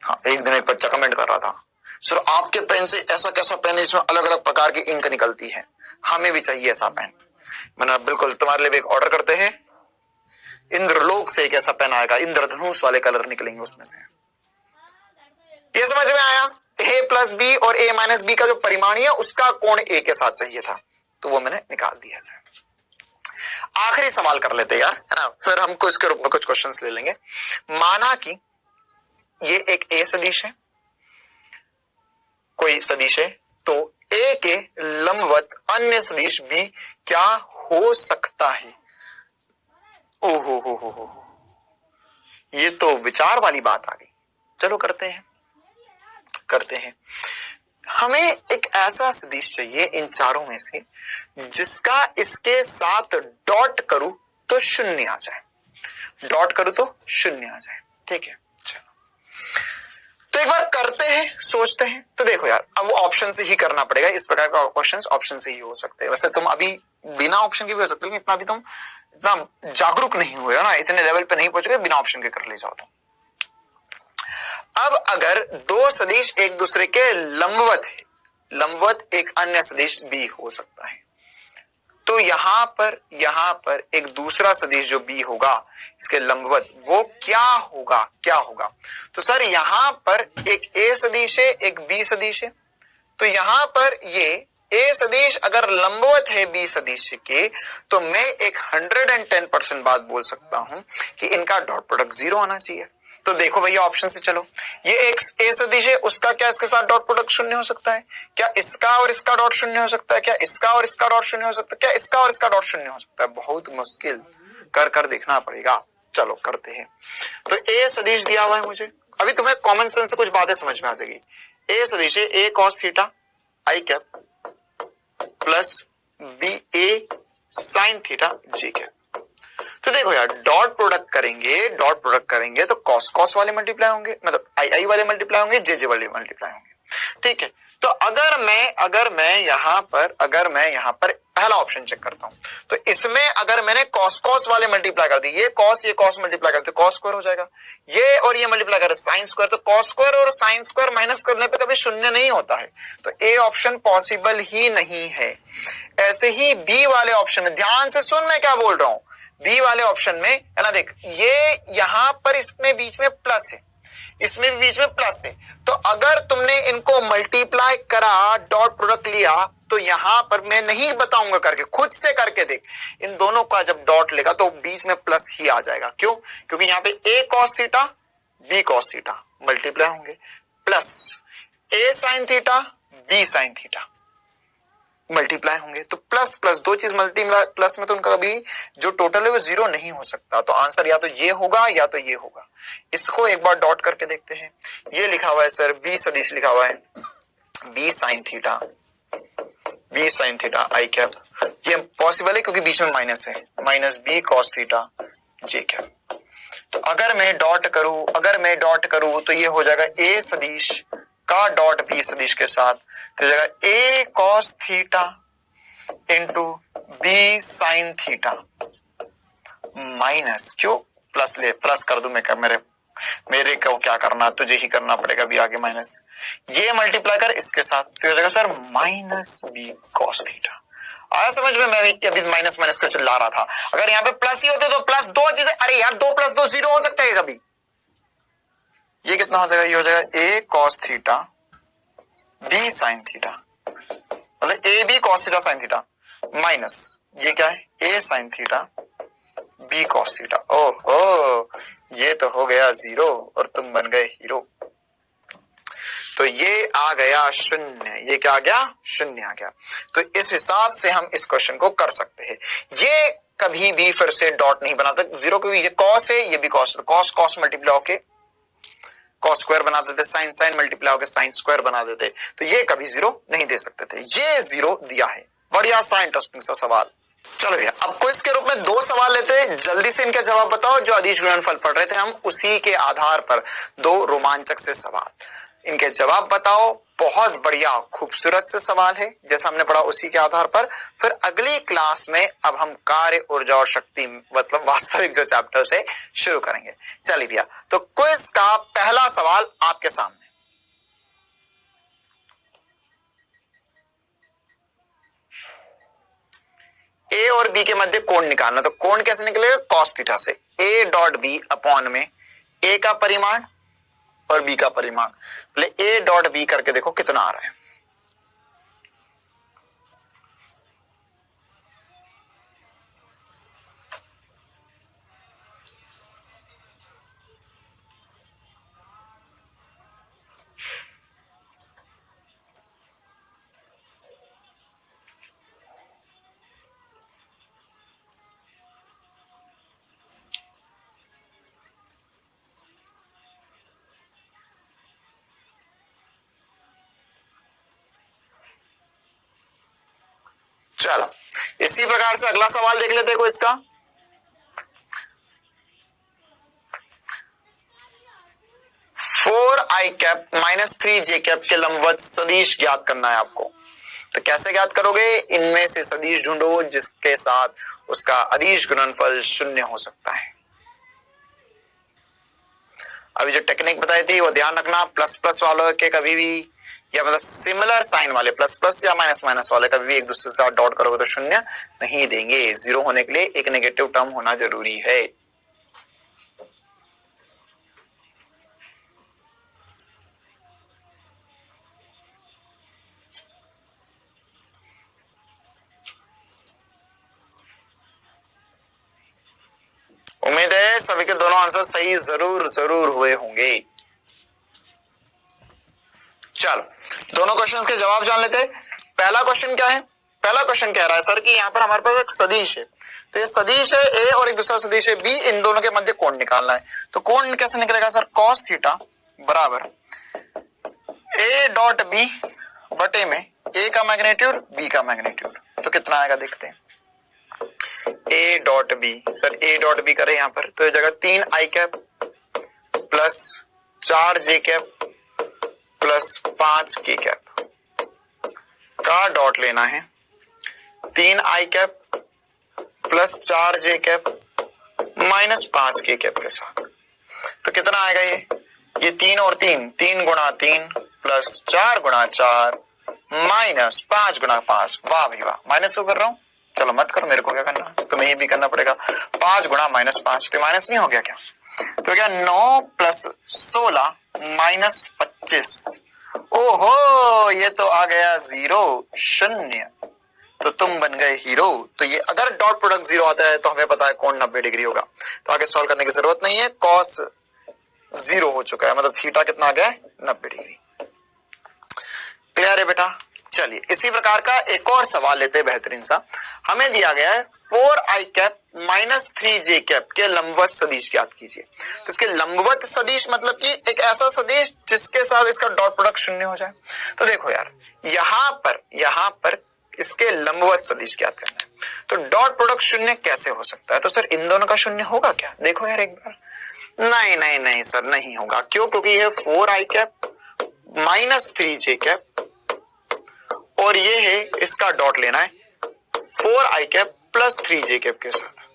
हाँ, एक दिन एक बच्चा कमेंट कर रहा था, सर आपके पेन से ऐसा कैसा पेन है जिसमें अलग अलग प्रकार की इंक निकलती है, हमें भी चाहिए ऐसा पेन। मैंने बिल्कुल तुम्हारे लिए एक ऑर्डर करते हैं, इंद्रलोक से एक ऐसा पेन आएगा, इंद्रधनुष वाले कलर निकलेंगे उसमें से। ये समझ में आया? a प्लस बी और a माइनस बी का जो परिमाणी है उसका कोण a के साथ चाहिए था, तो वो मैंने निकाल दिया सर। आखिरी सवाल कर लेते यार, है ना, फिर हमको इसके रूप में कुछ क्वेश्चंस ले लेंगे। माना कि ये एक a सदिश है, कोई सदिश है, तो a के लंबवत अन्य सदिश b क्या हो सकता है? ओहो हो, ये तो विचार वाली बात आ गई। चलो करते हैं। हमें एक ऐसा सदिश चाहिए इन चारों में से जिसका इसके साथ डॉट करूं तो 0 आ जाए, डॉट करूं तो 0 आ जाए। ठीक है, चलो तो एक बार करते हैं, सोचते हैं। तो देखो यार, अब वो ऑप्शन से ही करना पड़ेगा, इस प्रकार का क्वेश्चंस ऑप्शन से ही हो सकते हैं। वैसे तुम अभी बिना ऑप्शन के भी हो सकते हो, लेकिन इतना भी तुम इतना जागरूक नहीं हुए हो ना, इतने लेवल पे नहीं पहुंचे, बिना ऑप्शन के कर ले जाओ। तो अब अगर दो सदिश एक दूसरे के लंबवत है, लंबवत एक अन्य सदिश b हो सकता है, तो यहां पर एक दूसरा सदिश जो b होगा इसके लंबवत, वो क्या होगा? तो सर यहां पर एक a सदिश है, एक b सदिश है, तो यहां पर ये a सदिश अगर लंबवत है b सदिश के, तो मैं एक 110% बात बोल सकता हूं कि इनका डॉट प्रोडक्ट 0 आना चाहिए। तो देखो भैया ऑप्शन से चलो, ये एक a सदिश है, उसका क्या इसके साथ डॉट प्रोडक्ट 0 हो सकता है? क्या इसका और इसका डॉट 0 हो सकता है? क्या इसका और इसका डॉट 0 हो सकता है? क्या इसका और इसका डॉट 0 हो सकता है? बहुत मुश्किल, कर देखना पड़ेगा। चलो करते हैं। तो a सदिश दिया हुआ है मुझे, अभी तुम्हें कॉमन सेंस से कुछ बातें समझ में आ जाएगी। a सदिश है a cos theta i cap plus b a sin theta j cap. तो देखो यार, डॉट प्रोडक्ट करेंगे तो cos वाले मल्टीप्लाई होंगे, मतलब i वाले मल्टीप्लाई होंगे, j वाले मल्टीप्लाई होंगे। ठीक है, तो अगर मैं यहां पर पहला ऑप्शन चेक करता हूं, तो इसमें अगर मैंने cos वाले मल्टीप्लाई कर दी, ये cos मल्टीप्लाई करते cos स्क्वायर हो जाएगा, ये और ये मल्टीप्लाई करे sin स्क्वायर, तो cos स्क्वायर और sin स्क्वायर माइनस करने पे कभी 0 नहीं होता है, तो ए ऑप्शन पॉसिबल ही नहीं है। ऐसे ही बी वाले ऑप्शन में, ध्यान से सुन मैं क्या बोल रहा हूं, बी वाले ऑप्शन में है ना, देख ये यहां पर इसमें बीच में प्लस है, इसमें भी बीच में प्लस है, तो अगर तुमने इनको मल्टीप्लाई करा, डॉट प्रोडक्ट लिया, तो यहां पर मैं नहीं बताऊंगा करके, खुद से करके देख, इन दोनों का जब डॉट लेगा तो बीच में प्लस ही आ जाएगा। क्यों? क्योंकि यहां पे a cos theta b cos theta multiply होंगे, plus a sin theta b sin theta multiply होंगे, तो प्लस प्लस दो चीज मल्टीप्लाई प्लस में तो उनका कभी जो टोटल है वो 0 नहीं हो सकता। तो आंसर या तो ये होगा या तो ये होगा। इसको एक बार डॉट करके देखते हैं। ये लिखा हुआ है सर b सदिश लिखा हुआ है b sin theta i cap, ये पॉसिबल है क्योंकि बीच में माइनस है, minus b cos theta j cap. तो अगर मैं डॉट करूं तो ये हो जाएगा a सदिश का डॉट b सदिश के साथ, तो हो जाएगा a cos theta into b sin theta minus, क्यों प्लस कर दूं मैं, क्या मेरे को क्या करना, तुझे ही करना पड़ेगा, भी आगे माइनस, ये मल्टीप्लाई कर इसके साथ, तो हो जाएगा sir minus b cos theta. आया समझ में? मैं अभी माइनस को चिल्ला रहा था, अगर यहाँ पे प्लस ही होते तो प्लस दो चीजें, अरे यार 2 + 2 0 हो सकता है कभी। ये कितना हो जाएगा? ये हो जाएगा a cos theta b sin theta मतलब A B cos theta sine theta minus ये क्या है A sine theta B cos theta. ओहो, ये तो हो गया 0 और तुम बन गए हीरो। तो ये आ गया शून्य, ये क्या आ गया शून्य आ गया। तो इस हिसाब से हम इस क्वेश्चन को कर सकते हैं। ये कभी भी फिर से डॉट नहीं बनाता, 0 को भी, ये कॉस है ये भी कॉस, कॉस कॉस मल्टीप्लाई होके कॉस स्क्वायर बना देते, साइन साइन मल्टीप्लाई होके साइन स्क्वायर बना देते, तो ये कभी 0 नहीं दे सकते थे, ये 0 दिया है। बढ़िया सा इंटरेस्टिंग सा सवाल। चलो भैया अब क्विज के रूप में 2 सवाल लेते हैं, जल्दी से इनका जवाब बताओ। जो अदिश गुणनफल पढ़ रहे थे हम, उसी के आधार पर 2 रोमांचक से सवाल, इनके जवाब बताओ। बहुत बढ़िया खूबसूरत से सवाल है, जैसा हमने पढ़ा उसी के आधार पर। फिर अगली क्लास में अब हम कार्य, ऊर्जा और शक्ति मतलब वास्तविक जो चैप्टर से शुरू करेंगे। चलिए भैया, तो क्विज का पहला सवाल आपके सामने। ए और बी के मध्य कोण निकालना, तो कोण कैसे निकलेगा कॉस थीटा से। ए डॉट बी अपॉन में ए का परिमाण और बी का परिमाण, पहले ए डॉट बी करके देखो कितना आ रहा है। चलो इसी प्रकार से अगला सवाल देख लेते हैं कोई इसका। फोर आई कैप माइनस 3 जे कैप के लंबवत सदिश ज्ञात करना है आपको। तो कैसे ज्ञात करोगे, इनमें से सदिश ढूंढो जिसके साथ उसका अदिश गुणनफल 0 हो सकता है। अभी जो टेक्निक बताई थी वो ध्यान रखना, प्लस प्लस वालों के कभी भी, या मतलब सिमिलर साइन वाले प्लस प्लस या माइनस माइनस वाले कभी भी एक दूसरे के साथ डॉट करोगे तो 0 नहीं देंगे। 0 होने के लिए एक नेगेटिव टर्म होना जरूरी है। उम्मीद है सभी के दोनों आंसर सही जरूर जरूर हुए होंगे। चलो दोनों क्वेश्चंस के जवाब जान लेते हैं। पहला क्वेश्चन क्या है, पहला क्वेश्चन कह रहा है सर कि यहाँ पर हमारे पास एक सदिश है, तो ये सदिश है ए और एक दूसरा सदिश है बी, इन दोनों के मध्य कोण निकालना है। तो कोण कैसे निकलेगा सर, कॉस थीटा बराबर ए डॉट बी बटे में ए का मैग्नीट्यूड बी का मैग्नीट्यूड। तो कितना आएगा देखते हैं। A dot B, sir A dot B करे यहाँ पर, तो ये जगह 3 I cap plus 4 J cap plus 5 K cap का डॉट लेना है। 3 I cap plus 4 J cap minus 5 K cap के साथ। तो कितना आएगा ये 3 और 3, 3 गुणा 3 प्लस 4 गुणा 4 माइनस 5 गुणा 5। वाह भाई वाह, माइनस क्यों कर रहा हूं, चलो मत करो, मेरे को क्या करना, तुम्हें ये भी करना पड़ेगा। 5 गुणा माइनस 5, तो माइनस नहीं हो गया क्या, तो क्या 9 प्लस 16 माइनस 25। ओहो, ये तो आ गया 0 0, तो तुम बन गए हीरो। तो ये अगर डॉट प्रोडक्ट 0 आता है तो हमें पता है कोण 90 डिग्री होगा, तो आगे सॉल्व करने की जरूरत नहीं है। कॉस 0 हो चुका है, मतलब थीटा कितना आ गया 90 डिग्री। क्लियर है बेटा। चलिए इसी प्रकार का एक और सवाल लेते हैं बेहतरीन सा। हमें दिया गया है 4 आई कैप माइनस 3 जे कैप के लंबवत सदिश ज्ञात कीजिए। तो इसके लंबवत सदिश मतलब कि एक ऐसा सदिश जिसके साथ इसका डॉट प्रोडक्ट 0 हो जाए। तो देखो यार, यहां पर इसके लंबवत सदिश ज्ञात करना है, तो डॉट प्रोडक्ट 0 कैसे हो सकता है। तो सर इन दोनों का 0 होगा क्या, देखो यार एक बार, नहीं नहीं नहीं सर नहीं होगा। क्यों, क्योंकि ये 4 आई कैप माइनस 3 जे कैप और ये है इसका डॉट लेना है 4 आई कैप प्लस 3 जे कैप के साथ।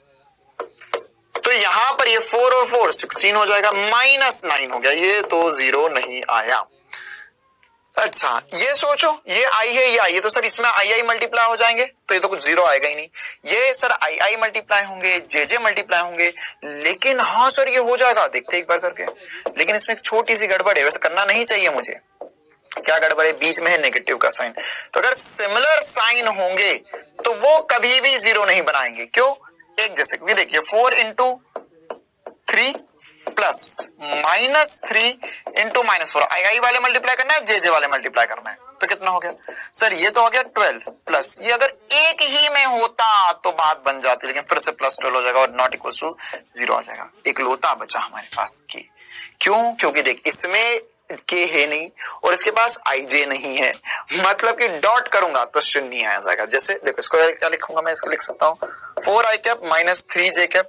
तो यहां पर ये 4 और 4 16 हो जाएगा, माइनस 9 हो गया, ये तो 0 नहीं आया। अच्छा ये सोचो, ये आई है ये आई है, तो सर इसमें आई आई मल्टीप्लाई हो जाएंगे, तो ये तो कुछ 0 आएगा ही नहीं। ये सर आई आई मल्टीप्लाई होंगे, जे जे मल्टीप्लाई होंगे, लेकिन हाँ सर ये हो जाएगा, देखते एक बार करके। लेकिन इसमें एक छोटी सी गड़बड़ है, वैसे करना नहीं चाहिए मुझे, क्या गड़बड़ है, बीच में है नेगेटिव का साइन। तो अगर सिमिलर साइन होंगे तो वो कभी भी जीरो नहीं बनाएंगे। क्यों? एक जैसे, क्योंकि देखिए 4 इंटू 3 प्लस -3 इंटू -4, आई वाले मल्टीप्लाई करना है, जे वाले मल्टीप्लाई करना है, तो कितना हो गया सर? ये तो हो गया 12 प्लस, ये अगर एक ही में होता तो बात बन जाती, लेकिन फिर से +12 हो जाएगा और नॉट इक्वल टू 0 आ जाएगा। एक लोता बचा हमारे पास के। क्यों? क्योंकि देख इसमें के है नहीं और इसके पास IJ नहीं है, मतलब कि डॉट करूंगा तो शून्य आ जाएगा। जैसे देखो इसको क्या लिखूंगा मैं, इसको लिख सकता हूं 4i cap -3j cap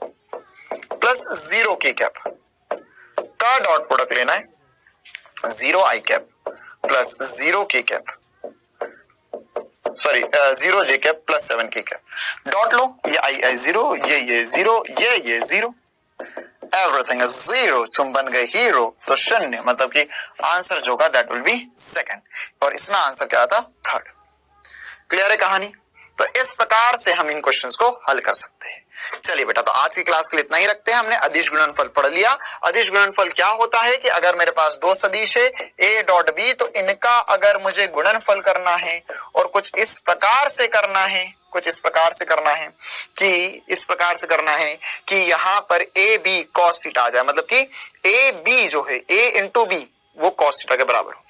plus 0k cap का डॉट प्रोडक्ट लेना है, 0i cap plus 0k cap, sorry 0j cap plus 7k cap. Dot लो, ये i 0, ये 0, ये 0, एवरीथिंग इज 0, तुम बन गए हीरो। तो शून्य, मतलब कि आंसर जो होगा दैट विल बी सेकंड, और इसमें आंसर क्या आता? थर्ड। क्लियर है कहानी? तो इस प्रकार से हम इन क्वेश्चंस को हल कर सकते हैं। चलिए बेटा, तो आज की क्लास के लिए इतना ही रखते हैं। हमने अदिश गुणनफल पढ़ लिया। अदिश गुणनफल क्या होता है कि अगर मेरे पास दो सदिश है a डॉट बी, तो इनका अगर मुझे गुणनफल करना है और कुछ इस प्रकार से करना है, कुछ इस प्रकार से करना है कि यहां पर ए बी कॉस थीटा आ जाए, मतलब कि ए बी जो है a इंटू बी वो कॉस थीटा के बराबर हो।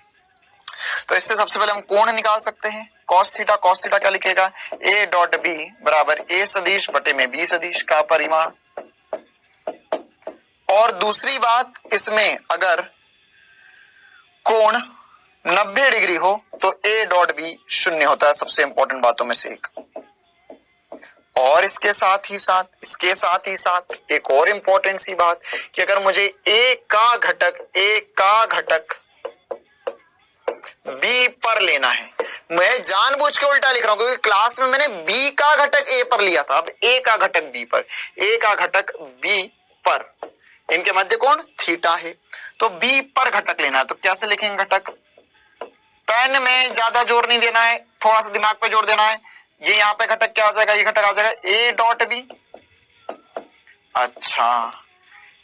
तो इससे सबसे पहले हम कोण निकाल सकते हैं। कॉस थीटा क्या लिखेगा? a डॉट बी बराबर a सदिश बटे में b सदिश का परिमाण। और दूसरी बात, इसमें अगर कोण 90 डिग्री हो तो a डॉट बी शून्य होता है, सबसे इंपॉर्टेंट बातों में से एक। और इसके साथ ही साथ एक और इंपॉर्टेंट सी बात कि अगर मुझे a का घटक b पर लेना है, मैं जानबूझ के उल्टा लिख रहा हूं क्योंकि क्लास में मैंने b का घटक a पर लिया था, अब a का घटक b पर, इनके मध्य कोण थीटा है, तो b पर घटक लेना है। तो कैसे लिखेंगे घटक? पेन में ज्यादा जोर नहीं देना है, थोड़ा सा दिमाग पे जोर देना है। ये यहाँ पे घटक क्या हो जाएगा? ये घटक आ जाएगा a डॉट बी। अच्छा,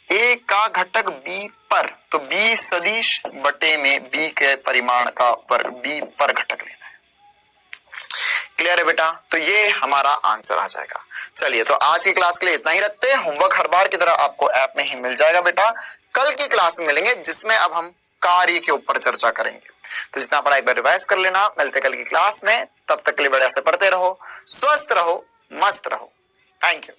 a का घटक b पर, तो b सदिश बटे में b के परिमाण का वर्ग, b पर घटक लेना है। क्लियर है बेटा? तो ये हमारा आंसर आ जाएगा। चलिए, तो आज की क्लास के लिए इतना ही रखते हैं। होमवर्क हर बार की तरह आपको ऐप में ही मिल जाएगा बेटा। कल की क्लास में मिलेंगे जिसमें अब हम कार्य के ऊपर चर्चा करेंगे, तो जितना पढ़ा एक बार रिवाइज कर लेना। मिलते कल की क्लास में, तब तक के लिए बढ़िया से पढ़ते रहो, स्वस्थ रहो, मस्त रहो। Thank you.